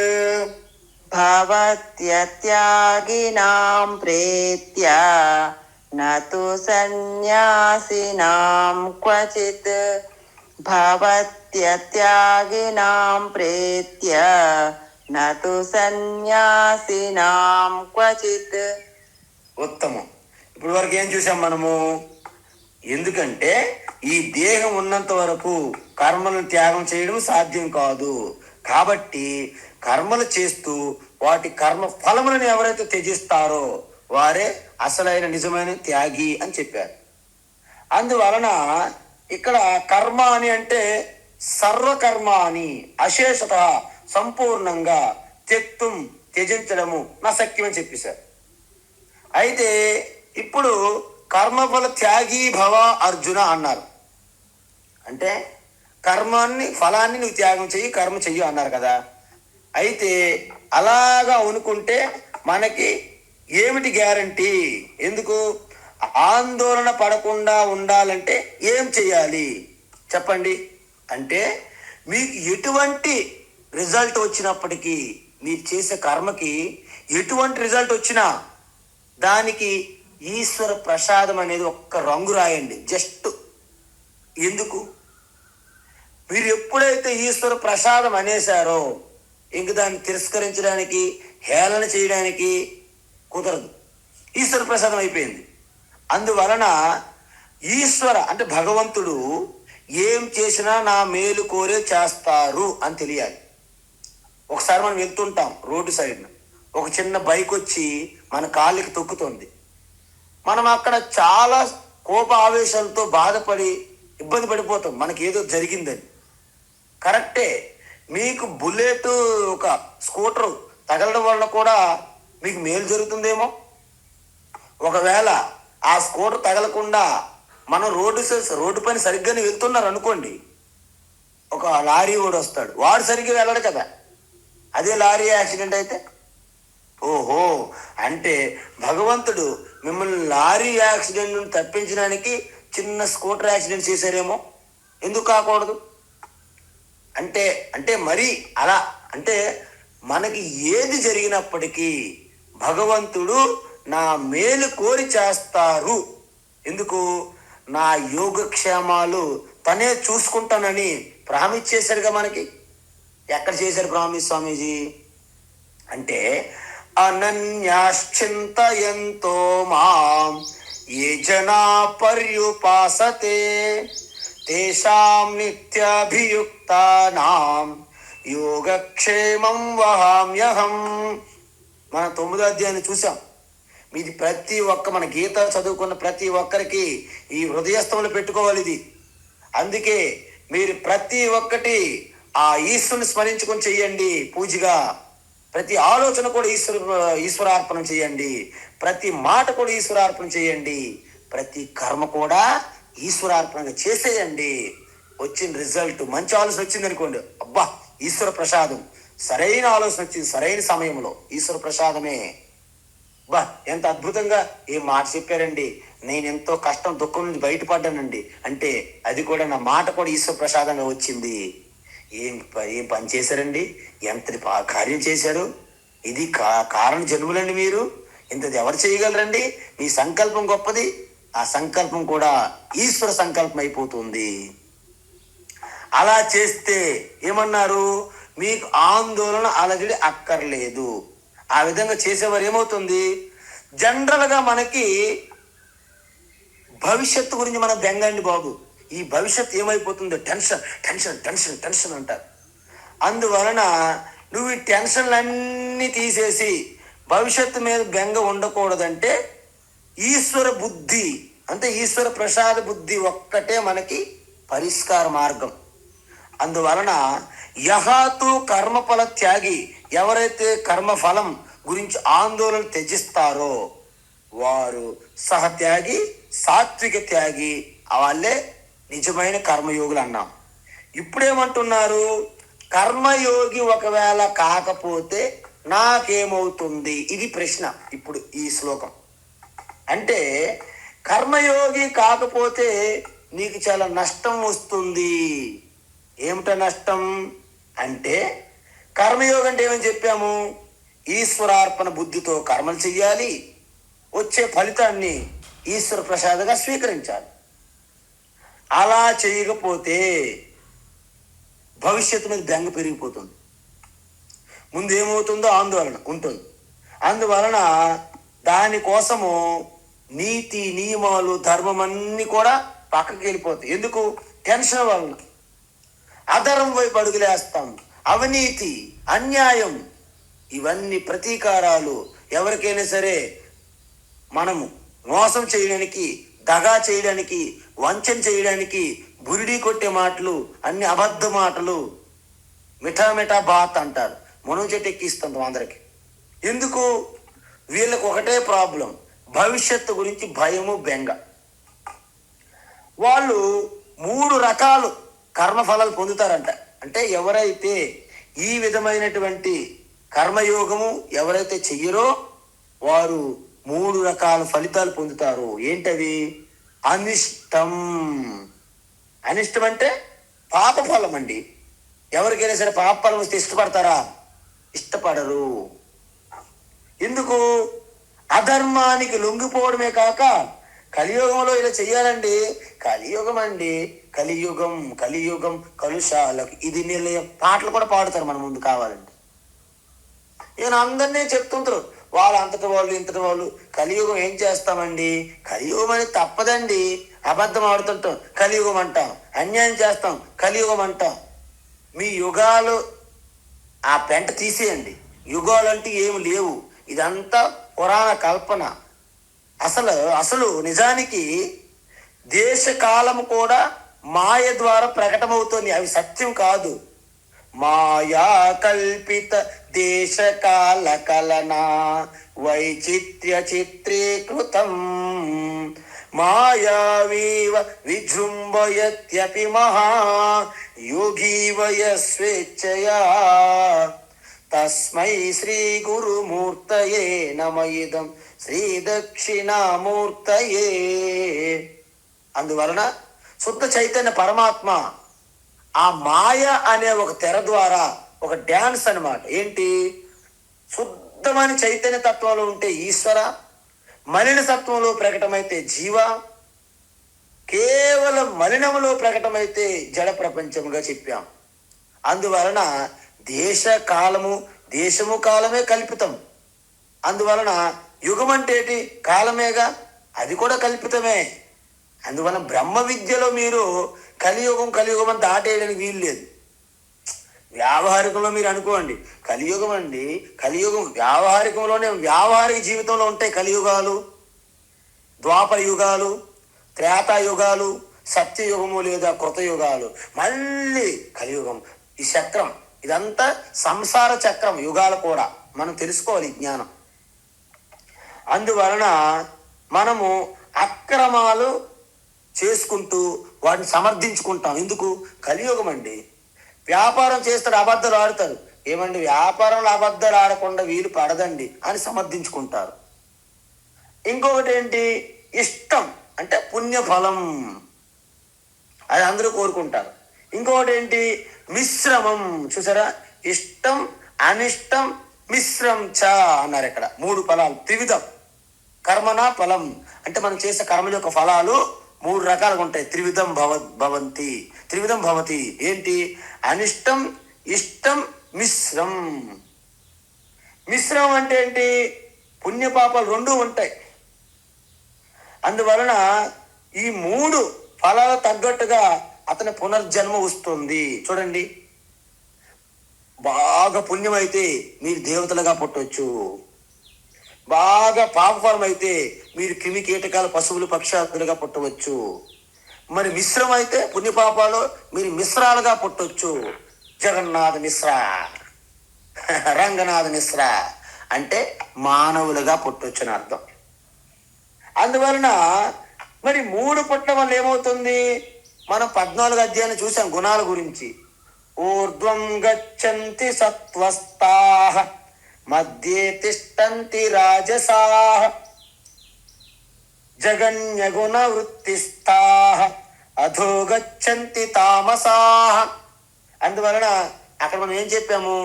భవత్యత్యాగినాం ప్రేత్యా నతు సన్యాసినాం క్వచిత్, భవత్యత్యాగినాం ప్రేత్యా నతు సన్యాసినాం క్వచిత్. ఉత్తమం. ఇప్పుడు వరకు ఏం చూసాం మనము, ఎందుకంటే ఈ దేహం ఉన్నంత వరకు కర్మలను త్యాగం చేయడం సాధ్యం కాదు. కాబట్టి కర్మలు చేస్తూ వాటి కర్మ ఫలములను ఎవరైతే త్యజిస్తారో వారే అసలైన నిజమైన త్యాగి అని చెప్పారు. అందువలన ఇక్కడ కర్మ అని అంటే సర్వకర్మ అని, అశేషత సంపూర్ణంగా త్యక్తుం త్యజించడము నా శక్యం అని చెప్పేశారు. అయితే ఇప్పుడు కర్మఫల త్యాగి భవ అర్జున అన్నారు. అంటే కర్మాన్ని ఫలాన్ని నువ్వు త్యాగం చెయ్యి, కర్మ చెయ్యి అన్నారు కదా. అయితే అలాగా అనుకుంటే మనకి ఏమిటి గ్యారంటీ? ఎందుకు? ఆందోళన పడకుండా ఉండాలంటే ఏం చెయ్యాలి చెప్పండి. అంటే మీకు ఎటువంటి రిజల్ట్ వచ్చినప్పటికీ, మీరు చేసే కర్మకి ఎటువంటి రిజల్ట్ వచ్చినా దానికి ఈశ్వర ప్రసాదం అనేది ఒక్క రంగు రాయండి జస్ట్. ఎందుకు? మీరు ఎప్పుడైతే ఈశ్వర ప్రసాదం అనేసారో ఇంక దాన్ని తిరస్కరించడానికి, హేళన చేయడానికి కుదరదు. ఈశ్వర ప్రసాదం అయిపోయింది. అందువలన ఈశ్వర అంటే భగవంతుడు ఏం చేసినా నా మేలు కోరే చేస్తారు అని తెలియాలి. ఒకసారి మనం వెళ్తుంటాం రోడ్డు సైడ్న, ఒక చిన్న బైక్ వచ్చి మన కాళ్ళకి తొక్కుతుంది. మనం అక్కడ చాలా కోప ఆవేశాలతో బాధపడి ఇబ్బంది పడిపోతాం, మనకి ఏదో జరిగిందని. కరెక్టే, మీకు బుల్లెట్ ఒక స్కూటర్ తగలడం వలన కూడా మీకు మేలు జరుగుతుందేమో. ఒకవేళ ఆ స్కూటర్ తగలకుండా మనం రోడ్డు పైన సరిగ్గానే వెళ్తున్నారు అనుకోండి, ఒక లారీ వాడు వస్తాడు, వాడు సరిగ్గా వెళ్ళడు కదా, అదే లారీ యాక్సిడెంట్ అయితే ఓహో, అంటే భగవంతుడు మిమ్మల్ని లారీ యాక్సిడెంట్ నుండి తప్పించడానికి చిన్న స్కూటర్ యాక్సిడెంట్ చేశారేమో. ఎందుకు కాకూడదు? అంటే అంటే మరి అలా అంటే మనకి ఏది జరిగినప్పటికీ భగవంతుడు నా మేలు కోరి చేస్తారు. ఎందుకు? నా యోగక్షేమాలు తనే చూసుకుంటానని ప్రామిస్ చేశారుగా మనకి. ఎక్కడ చేశారు ప్రామిస్ స్వామీజీ? అంటే అనన్యాశ్చింతయంతో మాం ఏ జనా పర్యుపాసతే తేషాం నిత్యాభియుక్తానాం యోగక్షేమం వహామ్యహం. మన 9వ అధ్యాయాన్ని చూసాం. మీది ప్రతి ఒక్క మన గీత చదువుకున్న ప్రతి ఒక్కరికి ఈ హృదయస్థంలో పెట్టుకోవాలి ఇది. అందుకే మీరు ప్రతి ఒక్కటి ఆ ఈశ్వరుని స్మరించుకొని చెయ్యండి పూజగా. ప్రతి ఆలోచన కూడా ఈశ్వరార్పణం చేయండి. ప్రతి మాట కూడా ఈశ్వరార్పణ చేయండి. ప్రతి కర్మ కూడా ఈశ్వరార్పణగా చేసేయండి. వచ్చిన రిజల్ట్ మంచి ఆలోచన వచ్చింది అనుకోండి, అబ్బా ఈశ్వర ప్రసాదం, సరైన ఆలోచన వచ్చింది సరైన సమయంలో, ఈశ్వర ప్రసాదమే. బా ఎంత అద్భుతంగా ఏం మాట చెప్పారండి, నేను ఎంతో కష్టం దుఃఖం నుంచి బయటపడ్డానండి అంటే అది కూడా నా మాట కూడా ఈశ్వర ప్రసాదంగా వచ్చింది. ఏం పని చేశారండి, ఎంతటి కార్యం చేశారు. ఇది కారణ జన్ములండి మీరు. ఇంతది ఎవరు చేయగలరండి? మీ సంకల్పం గొప్పది. ఆ సంకల్పం కూడా ఈశ్వర సంకల్పం అయిపోతుంది. అలా చేస్తే ఏమన్నారు? మీకు ఆందోళన అలజడి అక్కర్లేదు. ఆ విధంగా చేసేవారు ఏమవుతుంది? జనరల్గా మనకి భవిష్యత్తు గురించి మనం బెంగండి బాబు, ఈ భవిష్యత్తు ఏమైపోతుందో టెన్షన్ టెన్షన్ టెన్షన్ టెన్షన్ అంటారు. అందువలన నువ్వు ఈ టెన్షన్లన్నీ తీసేసి భవిష్యత్తు మీద బెంగ ఉండకూడదంటే ఈశ్వర బుద్ధి అంటే ఈశ్వర ప్రసాద బుద్ధి ఒక్కటే మనకి పరిష్కార మార్గం. అందువలన యహాతు కర్మఫల త్యాగి, ఎవరైతే కర్మఫలం గురించి ఆందోళన త్యజిస్తారో వారు సహత్యాగి సాత్విక త్యాగి, వాళ్ళే నిజమైన కర్మయోగులు అన్నాం. ఇప్పుడేమంటున్నారు? కర్మయోగి ఒకవేళ కాకపోతే నాకేమవుతుంది? ఇది ప్రశ్న ఇప్పుడు ఈ శ్లోకం. అంటే కర్మయోగి కాకపోతే నీకు చాలా నష్టం వస్తుంది. ఏమిట నష్టం అంటే, కర్మయోగం అంటే ఏమని చెప్పాము? ఈశ్వరార్పణ బుద్ధితో కర్మలు చెయ్యాలి, వచ్చే ఫలితాన్ని ఈశ్వర ప్రసాదంగా స్వీకరించాలి. అలా చేయకపోతే భవిష్యత్తు మీద బెంగ పెరిగిపోతుంది. ముందు ఏమవుతుందో ఆందోళన ఉంటుంది. అందువలన దానికోసము నీతి నియమాలు ధర్మం అన్నీ కూడా పక్కకి వెళ్ళిపోతాయి. ఎందుకు? టెన్షన్ వలన. అధర్మం వైపు అడుగులేస్తాం. అవినీతి, అన్యాయం, ఇవన్నీ ప్రతీకారాలు. ఎవరికైనా సరే మనము మోసం చేయడానికి, దగా చేయడానికి, వంచన చేయడానికి, బురిడి కొట్టే మాటలు, అన్ని అబద్ధ మాటలు, మిఠా బాత్ అంటారు. మునగ చెట్టు ఎక్కిస్తుంటాం అందరికి. ఎందుకు? వీళ్ళకి ఒకటే ప్రాబ్లం, భవిష్యత్తు గురించి భయము, బెంగ. వాళ్ళు 3 రకాలు కర్మఫలాలు పొందుతారంట. అంటే ఎవరైతే ఈ విధమైనటువంటి కర్మయోగము ఎవరైతే చెయ్యరో వారు 3 రకాల ఫలితాలు పొందుతారు. ఏంటవి? అనిష్టం. అనిష్టం అంటే పాపఫలం అండి. ఎవరికైనా సరే పాపఫలం వస్తే ఇష్టపడతారా? ఇష్టపడరు. ఎందుకు? అధర్మానికి లొంగిపోవడమే కాక కలియుగంలో ఇలా చెయ్యాలండి. కలియుగం అండి, కలియుగం కలియుగం కలుషాలకు ఇది నిలయం పాటలు కూడా పాడుతారు మన ముందు కావాలంటే. ఈయన అందరినీ చెప్తుంటారు, వాళ్ళు అంతటి వాళ్ళు ఇంతటి వాళ్ళు. కలియుగం ఏం చేస్తామండి? కలియుగం అని తప్పదండి. అబద్ధం ఆడుతుంటాం, కలియుగం అంటాం. అన్యాయం చేస్తాం, కలియుగం అంటాం. మీ యుగాలు ఆ పెంట తీసేయండి. యుగాలు అంటే ఏమి లేవు. ఇదంతా పురాణ కల్పన. అసలు నిజానికి దేశ కాలము కూడా మాయ ద్వారా ప్రకటమవుతుంది. అవి సత్యం కాదు. మాయా కల్పిత దేశ కాల కలనా వైచిత్ర్య చిత్రీకృతం మాయావీవ విజృంభయత్యపి మహా యోగీవయ స్వేచ్ఛయా తస్మై శ్రీ గురుమూర్తయే నమయిదం శ్రీ దక్షిణామూర్తయే. అందువలన శుద్ధ చైతన్య పరమాత్మ ఆ మాయ అనే ఒక తెర ద్వారా ఒక డ్యాన్స్ అన్నమాట. ఏంటి? శుద్ధమైన చైతన్య తత్వంలో ఉంటే ఈశ్వర, మలిన తత్వంలో ప్రకటమైతే జీవ, కేవలం మలినములో ప్రకటమైతే జడ ప్రపంచముగా చెప్పాం. అందువలన దేశ కాలము, దేశము కాలమే కల్పితం. అందువలన యుగం అంటే ఏంటి? కాలమేగా, అది కూడా కల్పితమే. అందువలన బ్రహ్మ విద్యలో మీరు కలియుగం కలియుగం అని దాటేయడానికి వీలు లేదు. వ్యావహారికంలో మీరు అనుకోండి, కలియుగం అండి, కలియుగం వ్యావహారికంలోనే, వ్యావహారిక జీవితంలో ఉంటాయి కలియుగాలు, ద్వాపర యుగాలు, త్రేతాయుగాలు, సత్యయుగము లేదా కృతయుగాలు, మళ్ళీ కలియుగం. ఈ చక్రం ఇదంతా సంసార చక్రం. యుగాలు కూడా మనం తెలుసుకోవాలి జ్ఞానం. అందువలన మనము అక్రమాలు చేసుకుంటూ వాటిని సమర్థించుకుంటాం. ఎందుకు? కలియుగం అండి. వ్యాపారం చేస్తారు, అబద్ధాలు ఆడతారు. ఏమండి, వ్యాపారంలో అబద్ధాలు ఆడకుండా వీలు పడదండి అని సమర్థించుకుంటారు. ఇంకొకటి ఏంటి? ఇష్టం అంటే పుణ్యఫలం, అది అందరూ కోరుకుంటారు. ఇంకొకటి ఏంటి? మిశ్రమం. చూసారా? ఇష్టం, అనిష్టం, మిశ్రం చ అన్నారు ఇక్కడ. 3 ఫలాలు. త్రివిధం కర్మనా ఫలం అంటే మనం చేసే కర్మ యొక్క ఫలాలు 3 రకాలుగా ఉంటాయి. త్రివిధం భవతి. ఏంటి? అనిష్టం, ఇష్టం, మిశ్రం. మిశ్రం అంటే ఏంటి? పుణ్యపాపాలు 2 ఉంటాయి. అందువలన ఈ 3 ఫలాలు తగ్గట్టుగా అతని పునర్జన్మ వస్తుంది. చూడండి, బాగా పుణ్యం అయితే మీరు దేవతలుగా పుట్టవచ్చు. బాగా పాపఫలం అయితే మీరు క్రిమి కీటకాలు, పశువులు, పక్షాదులుగా పుట్టవచ్చు. మరి మిశ్రం అయితే పుణ్యపాపాలు మీరు మిశ్రాలుగా పుట్టవచ్చు. జగన్నాథ మిశ్ర, రంగనాథ మిశ్ర అంటే మానవులుగా పుట్టవచ్చు అని అర్థం. అందువలన మరి 3 పుట్టడం వల్ల ఏమవుతుంది? మనం 14 అధ్యాయాన్ని చూసాం గుణాల గురించి. ఊర్ధ్వం గచ్చంతి సత్వస్తాః మధ్యే తిష్టంతి రాజసాః జగన్య గుణ వృత్తిస్థాః అధో గచ్చంతి తామసాః. అందువలన అక్కడ మనం ఏం చెప్పాము?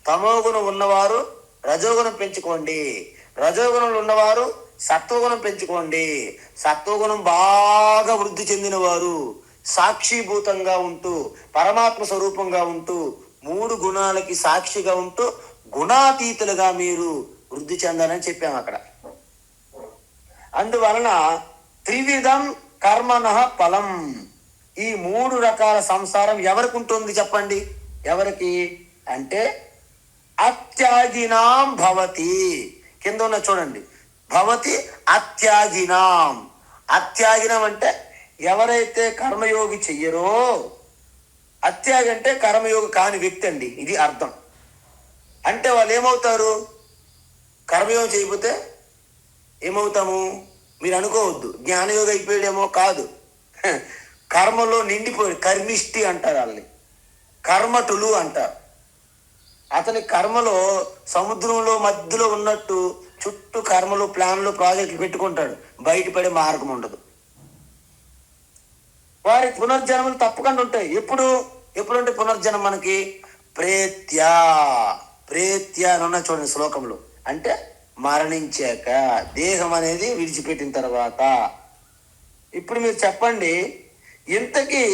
తమోగుణం ఉన్నవారు రజోగుణం పెంచుకోండి, రజోగుణంలో ఉన్నవారు సత్వగుణం పెంచుకోండి. సత్వగుణం బాగా వృద్ధి చెందిన వారు సాక్షిభూతంగా ఉంటూ, పరమాత్మ స్వరూపంగా ఉంటూ, 3 గుణాలకి సాక్షిగా ఉంటూ గుణాతీతులుగా మీరు వృద్ధి చెందాలని చెప్పాము అక్కడ. అందువలన త్రివిధం కర్మణః ఫలం. ఈ 3 రకాల సంసారం ఎవరికి ఉంటుంది చెప్పండి? ఎవరికి అంటే అత్యాగినాం భవతి. కింద ఉన్న చూడండి, భవతి అత్యాగినాం. అత్యాగినం అంటే ఎవరైతే కర్మయోగి చెయ్యరో, అత్యాగి అంటే కర్మయోగి కాని వ్యక్తి అండి, ఇది అర్థం. అంటే వాళ్ళు ఏమవుతారు? కర్మయోగం చేయకపోతే ఏమవుతాము? మీరు అనుకోవద్దు జ్ఞానయోగి అయిపోయాడేమో, కాదు. కర్మలో నిండిపోయాడు. కర్మిష్టి అంటారు వాళ్ళని, కర్మటులు అంటారు. అతని కర్మలో సముద్రంలో మధ్యలో ఉన్నట్టు చుట్టూ కర్మలు, ప్లాన్లు, ప్రాజెక్టులు పెట్టుకుంటాడు. బయటపడే మార్గం ఉండదు. వారి పునర్జన్మలు తప్పకుండా ఉంటాయి. ఎప్పుడంటే పునర్జన్మ మనకి ప్రేత్యా అని ఉన్న చూడండి శ్లోకంలో. అంటే మరణించాక, దేహం అనేది విడిచిపెట్టిన తర్వాత. ఇప్పుడు మీరు చెప్పండి, ఇంతకీ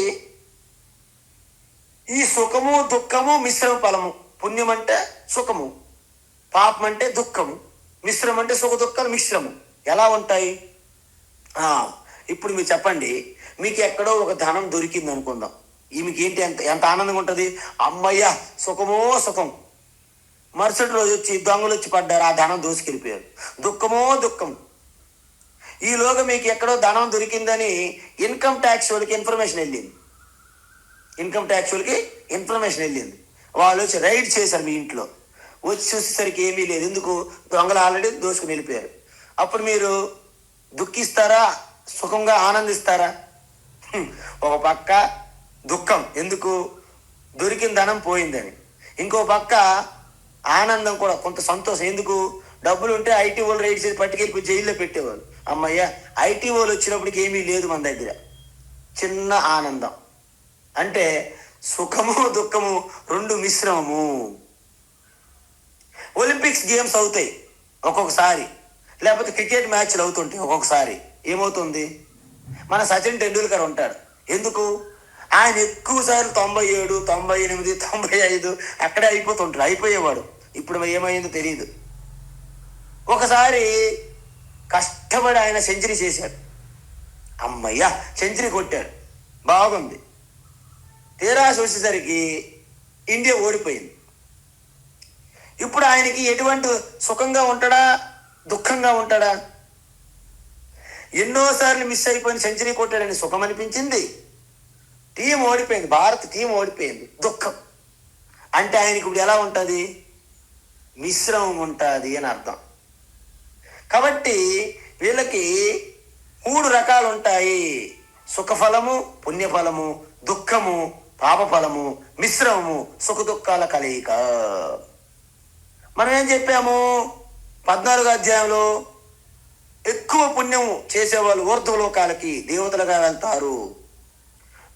ఈ సుఖము దుఃఖము మిశ్రమ ఫలము, పుణ్యం అంటే సుఖము, పాపం అంటే దుఃఖము, మిశ్రమం అంటే సుఖ దుఃఖాలు మిశ్రమం ఎలా ఉంటాయి? ఇప్పుడు మీరు చెప్పండి, మీకు ఎక్కడో ఒక ధనం దొరికింది అనుకుందాం. ఈమెకి ఏంటి ఎంత ఎంత ఆనందంగా ఉంటుంది, అమ్మయ్య సుఖమో సుఖం. మరుసటి రోజు వచ్చి దొంగలు వచ్చి పడ్డారు, ఆ ధనం దోసుకెళ్ళిపోయారు, దుఃఖమో దుఃఖం. ఈలోగా మీకు ఎక్కడో ధనం దొరికిందని ఇన్కమ్ ట్యాక్స్ వాళ్ళకి ఇన్ఫర్మేషన్ వెళ్ళింది. వాళ్ళు వచ్చి రైడ్ చేశారు మీ ఇంట్లో. వచ్చి చూసేసరికి ఏమీ లేదు. ఎందుకు? దొంగలు ఆల్రెడీ దోసుకుని వెళ్ళిపోయారు. అప్పుడు మీరు దుఃఖిస్తారా, సుఖంగా ఆనందిస్తారా? ఒక పక్క దుఃఖం, ఎందుకు? దొరికిన ధనం పోయిందని. ఇంకో పక్క ఆనందం కూడా, కొంత సంతోషం, ఎందుకు? డబ్బులు ఉంటే ఐటీ వాళ్ళు రైడ్ చేసి పట్టుకెళ్ళిపోయి జైల్లో పెట్టేవాళ్ళు. అమ్మయ్య ఐటీ వాళ్ళు వచ్చినప్పటికి ఏమీ లేదు మన దగ్గర, చిన్న ఆనందం. అంటే సుఖము దుఃఖము రెండు మిశ్రమము. ఒలింపిక్స్ గేమ్స్ అవుతాయి ఒక్కొక్కసారి, లేకపోతే క్రికెట్ మ్యాచ్లు అవుతుంటాయి ఒక్కొక్కసారి. ఏమవుతుంది? మన సచిన్ టెండూల్కర్ ఉంటాడు. ఎందుకు? ఆయన ఎక్కువ సార్లు 97, 98, 95 అక్కడే అయిపోయేవాడు. ఇప్పుడు ఏమైందో తెలియదు. ఒకసారి కష్టపడి ఆయన సెంచరీ చేశాడు. అమ్మయ్య సెంచరీ కొట్టాడు, బాగుంది. తీరా చూసేసరికి ఇండియా ఓడిపోయింది. ఇప్పుడు ఆయనకి ఎటువంటి సుఖంగా ఉంటాడా, దుఃఖంగా ఉంటాడా? ఎన్నోసార్లు మిస్ అయిపోయిన సెంచరీ కొట్టాడని సుఖం అనిపించింది. టీం ఓడిపోయింది, భారత్ టీం ఓడిపోయింది, దుఃఖం. అంటే ఆయనకి ఇప్పుడు ఎలా ఉంటుంది? మిశ్రమం ఉంటుంది అని అర్థం. కాబట్టి వీళ్ళకి 3 రకాలు ఉంటాయి: సుఖఫలము, పుణ్యఫలము, దుఃఖము, పాపఫలము, మిశ్రమము, సుఖ దుఃఖాల కలయిక. మనం ఏం చెప్పాము 14వ అధ్యాయంలో? ఎక్కువ పుణ్యం చేసేవాళ్ళు ఊర్ధ్వలోకాలకి దేవతలుగా వెళ్తారు,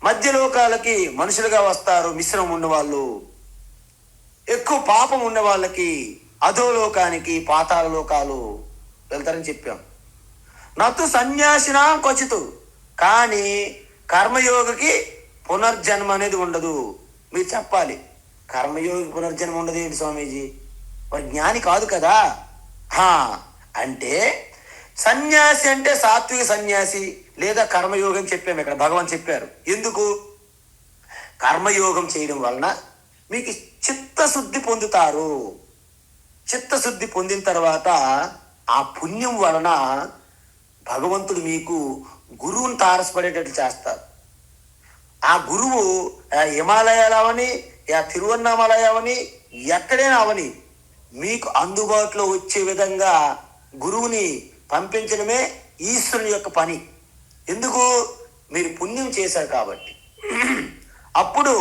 మధ్యలోకాలకి మనుషులుగా వస్తారు మిశ్రమం ఉన్నవాళ్ళు. ఎక్కువ పాపం ఉన్న వాళ్ళకి అధోలోకానికి, పాతాళ లోకాలు వెళ్తారని చెప్పాం. నతు సన్యాసినా క్వచితు, కానీ కర్మయోగికి పునర్జన్మ అనేది ఉండదు. మీరు చెప్పాలి, కర్మయోగి పునర్జన్మ ఉండదు ఏంటి స్వామీజీ? మరి జ్ఞాని కాదు కదా. అంటే సన్యాసి అంటే సాత్విక సన్యాసి లేదా కర్మయోగం చెప్పాము. ఇక్కడ భగవాన్ చెప్పారు. ఎందుకు? కర్మయోగం చేయడం వలన మీకు చిత్తశుద్ధి పొందుతారు. చిత్తశుద్ధి పొందిన తర్వాత ఆ పుణ్యం వలన భగవంతుడు మీకు గురువుని తారసపడేటట్లు చేస్తారు. ఆ గురువు హిమాలయాలు అవని, తిరువన్నామలై అవని, ఎక్కడైనా అవని, మీకు అందుబాటులో వచ్చే విధంగా గురువుని పంపించడమే ఈశ్వరుని యొక్క పని. ఎందుకు? మీరు పుణ్యం చేశారు కాబట్టి. అప్పుడు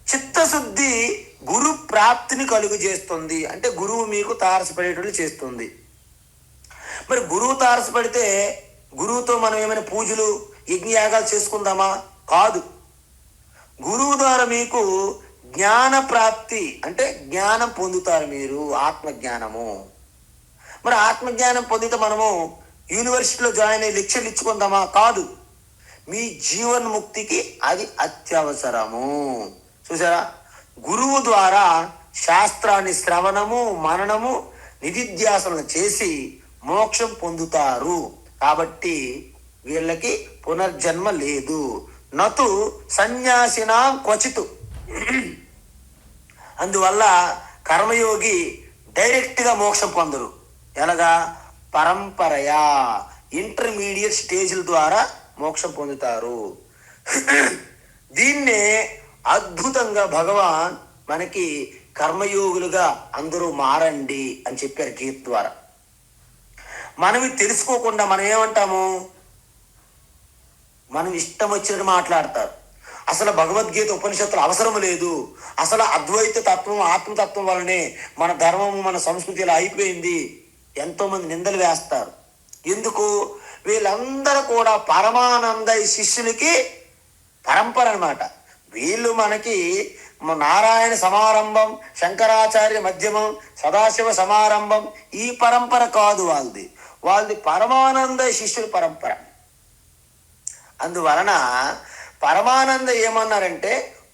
చిత్తశుద్ధి గురు ప్రాప్తిని కలుగు చేస్తుంది. అంటే గురువు మీకు తారసపడేటట్లు చేస్తుంది. మరి గురువు తారసపడితే గురువుతో మనం ఏమైనా పూజలు, యజ్ఞయాగాలు చేసుకుందామా? కాదు. గురువు ద్వారా మీకు జ్ఞాన ప్రాప్తి, అంటే జ్ఞానం పొందుతారు మీరు, ఆత్మజ్ఞానము. మరి ఆత్మజ్ఞానం పొందితే మనము యూనివర్సిటీలో జాయిన్ అయ్యి లెక్చర్లు ఇచ్చుకుందామా? కాదు. మీ జీవన్ముక్తికి అది అత్యవసరము. చూసారా? గురువు ద్వారా శాస్త్రాన్ని శ్రవణము, మననము, నిధిధ్యాసనం చేసి మోక్షం పొందుతారు. కాబట్టి వీళ్ళకి పునర్జన్మ లేదు. నతు సన్యాసినా క్వచితు. అందువల్ల కర్మయోగి డైరెక్ట్గా మోక్షం పొందరు. ఎలాగా? పరంపరయా, ఇంటర్మీడియట్ స్టేజ్ల ద్వారా మోక్షం పొందుతారు. దీన్నే అద్భుతంగా భగవాన్ మనకి కర్మయోగులుగా అందరూ మారండి అని చెప్పారు గీత ద్వారా. మనం ఇది తెలుసుకోకుండా మనం ఏమంటాము, మనం ఇష్టం వచ్చినట్టు మాట్లాడతారు. అసలు భగవద్గీత ఉపనిషత్తులు అవసరం లేదు, అసలు అద్వైత తత్వం ఆత్మతత్వం వల్లనే మన ధర్మము మన సంస్కృతి ఇలా అయిపోయింది. ఎంతోమంది నిందలు వేస్తారు. ఎందుకు? వీళ్ళందరూ కూడా పరమానంద శిష్యులకి పరంపర అనమాట. వీళ్ళు మనకి నారాయణ సమారంభం, శంకరాచార్య మధ్యమం, సదాశివ సమారంభం ఈ పరంపర కాదు వాళ్ళది పరమానంద శిష్యుల పరంపర. అందువలన పరమానంద ఏమన్నారంటే,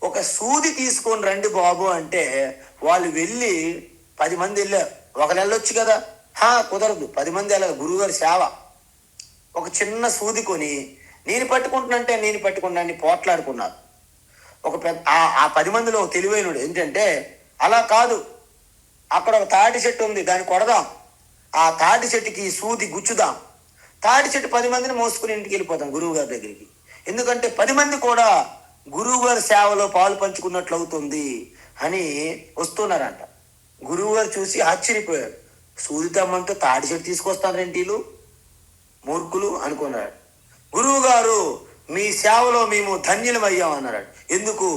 ఒక సూది తీసుకొని రండి బాబు అంటే వాళ్ళు వెళ్ళి 10 మంది వెళ్ళారు. ఒకరు వెళ్ళొచ్చు కదా, కుదరదు, 10 మంది వెళ్ళాలి. గురువుగారి సేవ. ఒక చిన్న సూది కొని నేను పట్టుకుంటున్నంటే నేను పట్టుకున్నాను పోట్లాడుకున్నారు. ఒక పెద్ద ఆ 10 మందిలో తెలివైనడు ఏంటంటే, అలా కాదు, అక్కడ ఒక తాటి చెట్టు ఉంది, దాన్ని కొడదాం, ఆ తాటి చెట్టుకి సూది గుచ్చుదాం, తాటి చెట్టు 10 మందిని మోసుకుని ఇంటికి వెళ్ళిపోతాం గురువు గారి దగ్గరికి. ఎందుకంటే 10 మంది కూడా గురువు గారి సేవలో పాలు పంచుకున్నట్లు అవుతుంది అని వస్తున్నారంట. గురువు గారు చూసి ఆశ్చర్యపోయారు. సూది తమ్మంతో తాటి చెట్టు తీసుకొస్తాను రెంటీలు మూర్ఖులు అనుకున్నాడు. గురువు గారు, మీ సేవలో మేము ధన్యులం అయ్యాం అన్నాడు. ఎందుకు?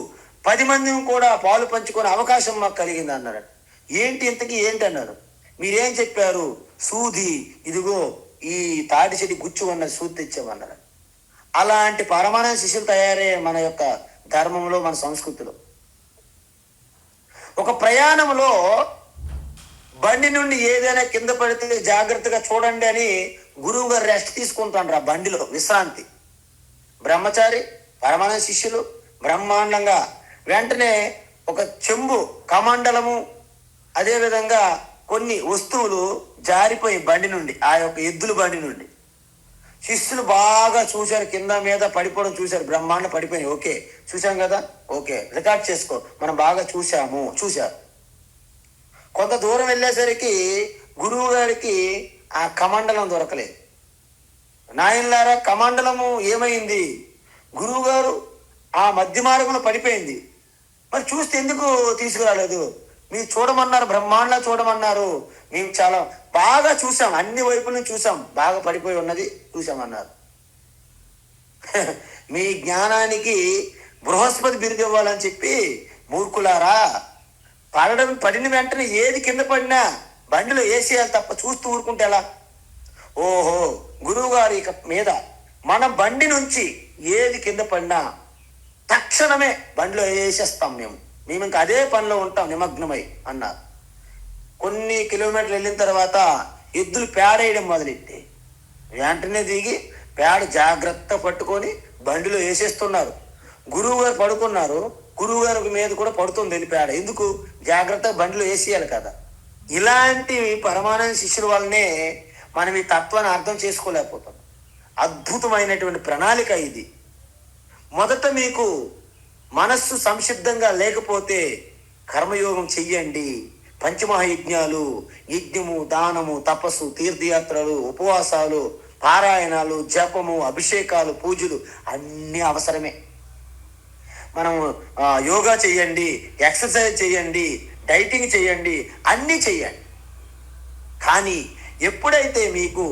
10 మందిని కూడా పాలు పంచుకునే అవకాశం మాకు కలిగింది అన్నాడు. ఏంటి ఇంతకీ ఏంటి అన్నారు. మీరేం చెప్పారు? సూది, ఇదిగో ఈ తాటి చెట్టు గుచ్చు ఉన్న సూది తెచ్చామన్నారు. అలాంటి పరమానంద శిష్యులు తయారయ్యే మన యొక్క ధర్మంలో, మన సంస్కృతిలో. ఒక ప్రయాణంలో బండి నుండి ఏదైనా కింద పడితే జాగ్రత్తగా చూడండి అని గురువు గారు రెస్ట్ తీసుకుంటాడు ఆ బండిలో, విశ్రాంతి. బ్రహ్మచారి పరమానంద శిష్యులు బ్రహ్మాండంగా వెంటనే ఒక చెంబు కమండలము, అదేవిధంగా కొన్ని వస్తువులు జారిపోయి బండి నుండి, ఆ యొక్క ఎద్దుల బండి నుండి. శిష్యులు బాగా చూశారు, కింద మీద పడిపోవడం చూశారు, బ్రహ్మాండ పడిపోయినాయి. ఓకే, చూసాం కదా, ఓకే, రికార్డ్ చేసుకో, మనం బాగా చూశారు. కొంత దూరం వెళ్ళేసరికి గురువు గారికి ఆ కమండలం దొరకలేదు. నాయనలారా, కమండలము ఏమైంది? గురువు గారు ఆ మధ్య మార్గంలో పడిపోయింది. మరి చూస్తే ఎందుకు తీసుకురాలేదు? మీరు చూడమన్నారు, బ్రహ్మాండ చూడమన్నారు, మేము చాలా బాగా చూసాం, అన్ని వైపుల నుంచి చూసాం, బాగా పడిపోయి ఉన్నది చూసామన్నారు. మీ జ్ఞానానికి బృహస్పతి బిరుదు ఇవ్వాలని చెప్పి మూర్ఖులారా, పడిన వెంటనే ఏది కింద పడినా బండిలో వేసేయాలి తప్ప చూస్తూ ఊరుకుంటే ఎలా? ఓహో, గురువు గారి మీద మన బండి నుంచి ఏది కింద పడినా తక్షణమే బండిలో వేసేస్తాం, మేము ఇంకా అదే పనిలో ఉంటాం నిమగ్నమై అన్నారు. కొన్ని కిలోమీటర్లు వెళ్ళిన తర్వాత ఎద్దులు పేడ వేయడం మొదలెట్టి వెంటనే దిగి పేడ జాగ్రత్త పట్టుకొని బండిలో వేసేస్తున్నారు. గురువు గారు పడుకున్నారు, గురువు గారి మీద కూడా పడుతుంది వెళ్ళి పేడ. ఎందుకు? జాగ్రత్తగా బండిలో వేసేయాలి కదా. ఇలాంటి పరమానంద శిష్యుల వల్లనే మనం ఈ తత్వాన్ని అర్థం చేసుకోలేకపోతాం. అద్భుతమైనటువంటి ప్రణాళిక ఇది. మొదట మీకు మనస్సు సంసిద్ధంగా లేకపోతే కర్మయోగం చెయ్యండి. పంచమహాయజ్ఞాలు, యజ్ఞము, దానము, తపస్సు, తీర్థయాత్రలు, ఉపవాసాలు, పారాయణాలు, జపము, అభిషేకాలు, పూజలు అన్నీ అవసరమే. మనం యోగా చేయండి, ఎక్సర్సైజ్ చేయండి, డైటింగ్ చేయండి, అన్నీ చెయ్యండి. కానీ ఎప్పుడైతే మీకు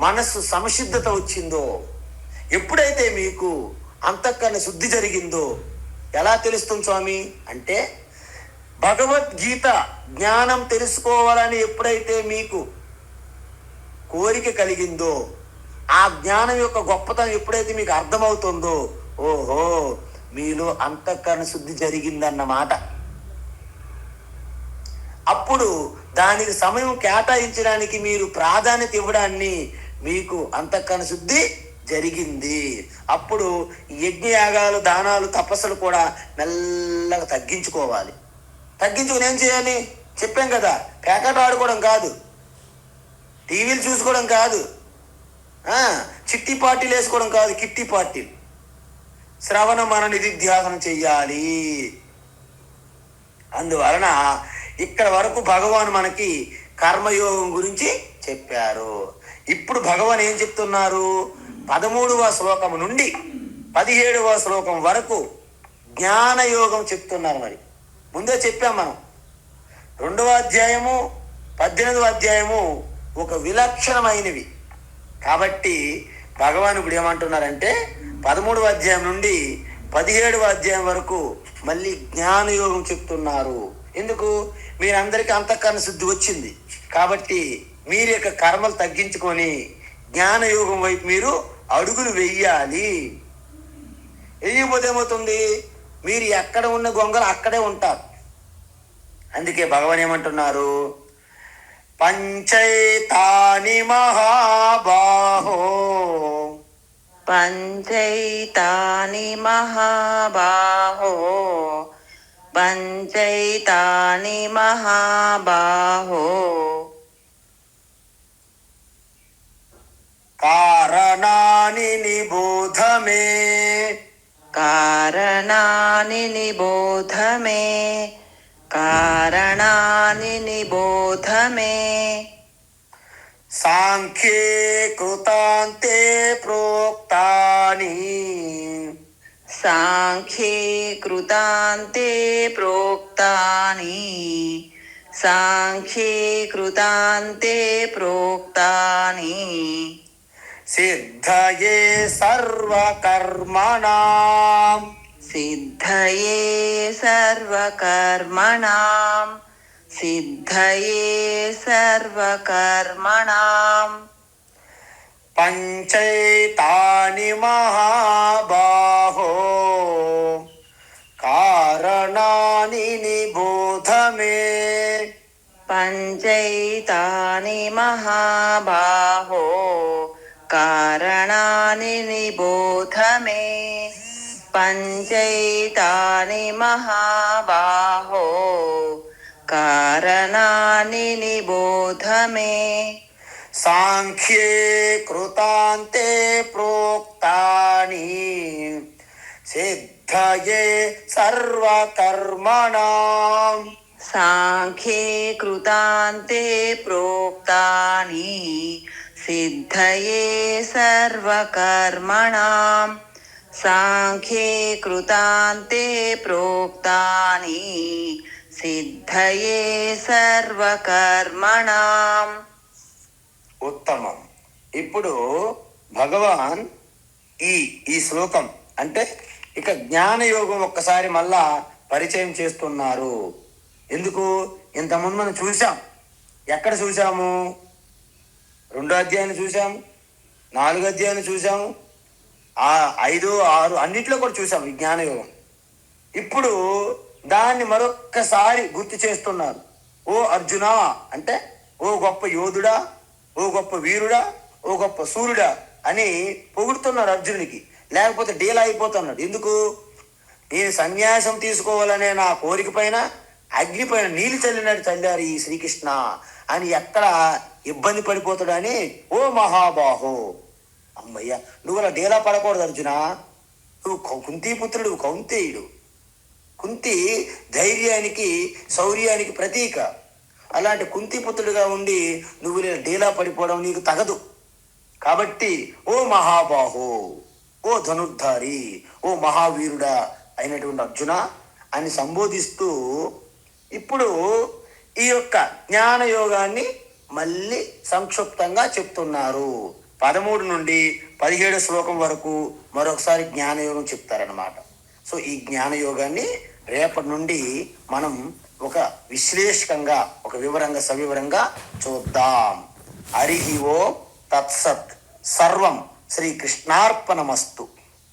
మనస్సు సంసిద్ధత వచ్చిందో, ఎప్పుడైతే మీకు అంతఃకరణ శుద్ధి జరిగిందో, ఎలా తెలుస్తుంది స్వామి అంటే, భగవద్గీత జ్ఞానం తెలుసుకోవాలని ఎప్పుడైతే మీకు కోరిక కలిగిందో, ఆ జ్ఞానం యొక్క గొప్పతనం ఎప్పుడైతే మీకు అర్థమవుతుందో, ఓహో, మీలో అంతఃకరణ శుద్ధి జరిగిందన్నమాట. అప్పుడు దానికి సమయం కేటాయించడానికి, మీరు ప్రాధాన్యత ఇవ్వడాన్ని మీకు అంతఃకరణ శుద్ధి జరిగింది. అప్పుడు యజ్ఞయాగాలు, దానాలు, తపస్సులు కూడా మెల్లగా తగ్గించుకోవాలి. తగ్గించుకుని ఏం చేయాలి? చెప్పాం కదా, పేకాట ఆడుకోవడం కాదు, టీవీలు చూసుకోవడం కాదు, చిట్టి పార్టీలు వేసుకోవడం కాదు, కిట్టి పార్టీలు. శ్రవణ మన నిధిధ్యాసనం చెయ్యాలి. అందువలన ఇక్కడ వరకు భగవాన్ మనకి కర్మయోగం గురించి చెప్పారు. ఇప్పుడు భగవాన్ ఏం చెప్తున్నారు? 13వ శ్లోకం నుండి 17వ శ్లోకం వరకు జ్ఞానయోగం చెప్తున్నారు. మరి ముందే చెప్పాం మనం, 2వ అధ్యాయము 18వ అధ్యాయము ఒక విలక్షణమైనవి. కాబట్టి భగవాన్ ఇప్పుడు ఏమంటున్నారంటే 13వ అధ్యాయం నుండి 17వ అధ్యాయం వరకు మళ్ళీ జ్ఞానయోగం చెప్తున్నారు. ఎందుకు? మీరందరికీ అంతఃకరణ శుద్ధి వచ్చింది కాబట్టి మీరు యొక్క కర్మలు తగ్గించుకొని జ్ఞానయోగం వైపు మీరు అడుగులు వెయ్యాలి. వెయ్యకపోతే ఏమవుతుంది? మీరు ఎక్కడ ఉన్న గొంగలు అక్కడే ఉంటారు. అందుకే భగవాన్ ఏమంటున్నారు? పంచైతాని మహాబాహో పంచైతాని మహాబాహో పంచైతాని మహాబాహో కారణాని నిబోధ మే కారణాని నిబోధ మే కారణాని నిబోధ మే సాంఖ్యే కృతాంతే ప్రోక్తాని సాంఖ్యే కృతాంతే ప్రోక్తాని సాంఖ్యే కృతాంతే ప్రోక్తాని సిద్ధయే సర్వకర్మణాం సిద్ధయే సర్వకర్మణాం సిద్ధయే సర్వకర్మణాం పంచైతాని మహాబాహో కారణాని నిబోధ మే పంచైతాని మహాబాహో కారణాని నిబోధ మే పంచైతాని మహాబాహో కారణాని నిబోధ మే సాంఖ్యే కృతాంతే ప్రోక్తాని సిద్ధయే సర్వకర్మణాం సాంఖ్యే కృతాంతే ప్రోక్తాని సిద్ధయే సర్వకర్మణాం సాంఖ్యే కృతాంతే ప్రోక్తాని సిద్ధయే సర్వకర్మణాం. ఉత్తమం. ఇప్పుడు భగవాన్ ఈ శ్లోకం అంటే ఇక జ్ఞానయోగం ఒక్కసారి మళ్ళా పరిచయం చేస్తున్నారు. ఎందుకు? ఇంతకుముందు మనం చూసాం. ఎక్కడ చూసాము? 2వ అధ్యాయాన్ని చూసాము, 4వ అధ్యాయాన్ని చూసాము, 5, 6 అన్నిట్లో కూడా చూసాము ఈ జ్ఞానయోగం. ఇప్పుడు దాన్ని మరొక్కసారి గుర్తు చేస్తున్నారు. ఓ అర్జున అంటే ఓ గొప్ప యోధుడా, ఓ గొప్ప వీరుడా, ఓ గొప్ప సూర్యుడా అని పొగుడుతున్నారు అర్జునుడికి. లేకపోతే డీలా అయిపోతున్నాడు. ఎందుకు? నేను సన్యాసం తీసుకోవాలనే నా కోరిక పైన అగ్ని పైన నీళ్ళు చల్లినట్టు చల్లారు ఈ శ్రీకృష్ణ అని ఎక్కడ ఇబ్బంది పడిపోతాడని ఓ మహాబాహో. అమ్మయ్య, నువ్వు అలా డీలా పడకూడదు అర్జున. నువ్వు కుంతీపుత్రుడు, కౌంతేయుడు. కుంతి ధైర్యానికి శౌర్యానికి ప్రతీక. అలాంటి కుంతిపుత్రుడిగా ఉండి నువ్వు డీలా పడిపోవడం నీకు తగదు. కాబట్టి ఓ మహాబాహో, ఓ ధనుర్ధారి, ఓ మహావీరుడా అయినటువంటి అర్జున అని సంబోధిస్తూ ఇప్పుడు ఈ యొక్క జ్ఞానయోగాన్ని మళ్ళీ సంక్షిప్తంగా చెప్తున్నారు. 13 నుండి 17 శ్లోకం వరకు మరొకసారి జ్ఞానయోగం చెప్తారనమాట. సో ఈ జ్ఞానయోగాన్ని రేపటి నుండి మనం ఒక విశ్లేషకంగా, ఒక వివరంగా, సవివరంగా చూద్దాం. హరి ఓం తత్సత్. సర్వం శ్రీకృష్ణార్పణమస్తు.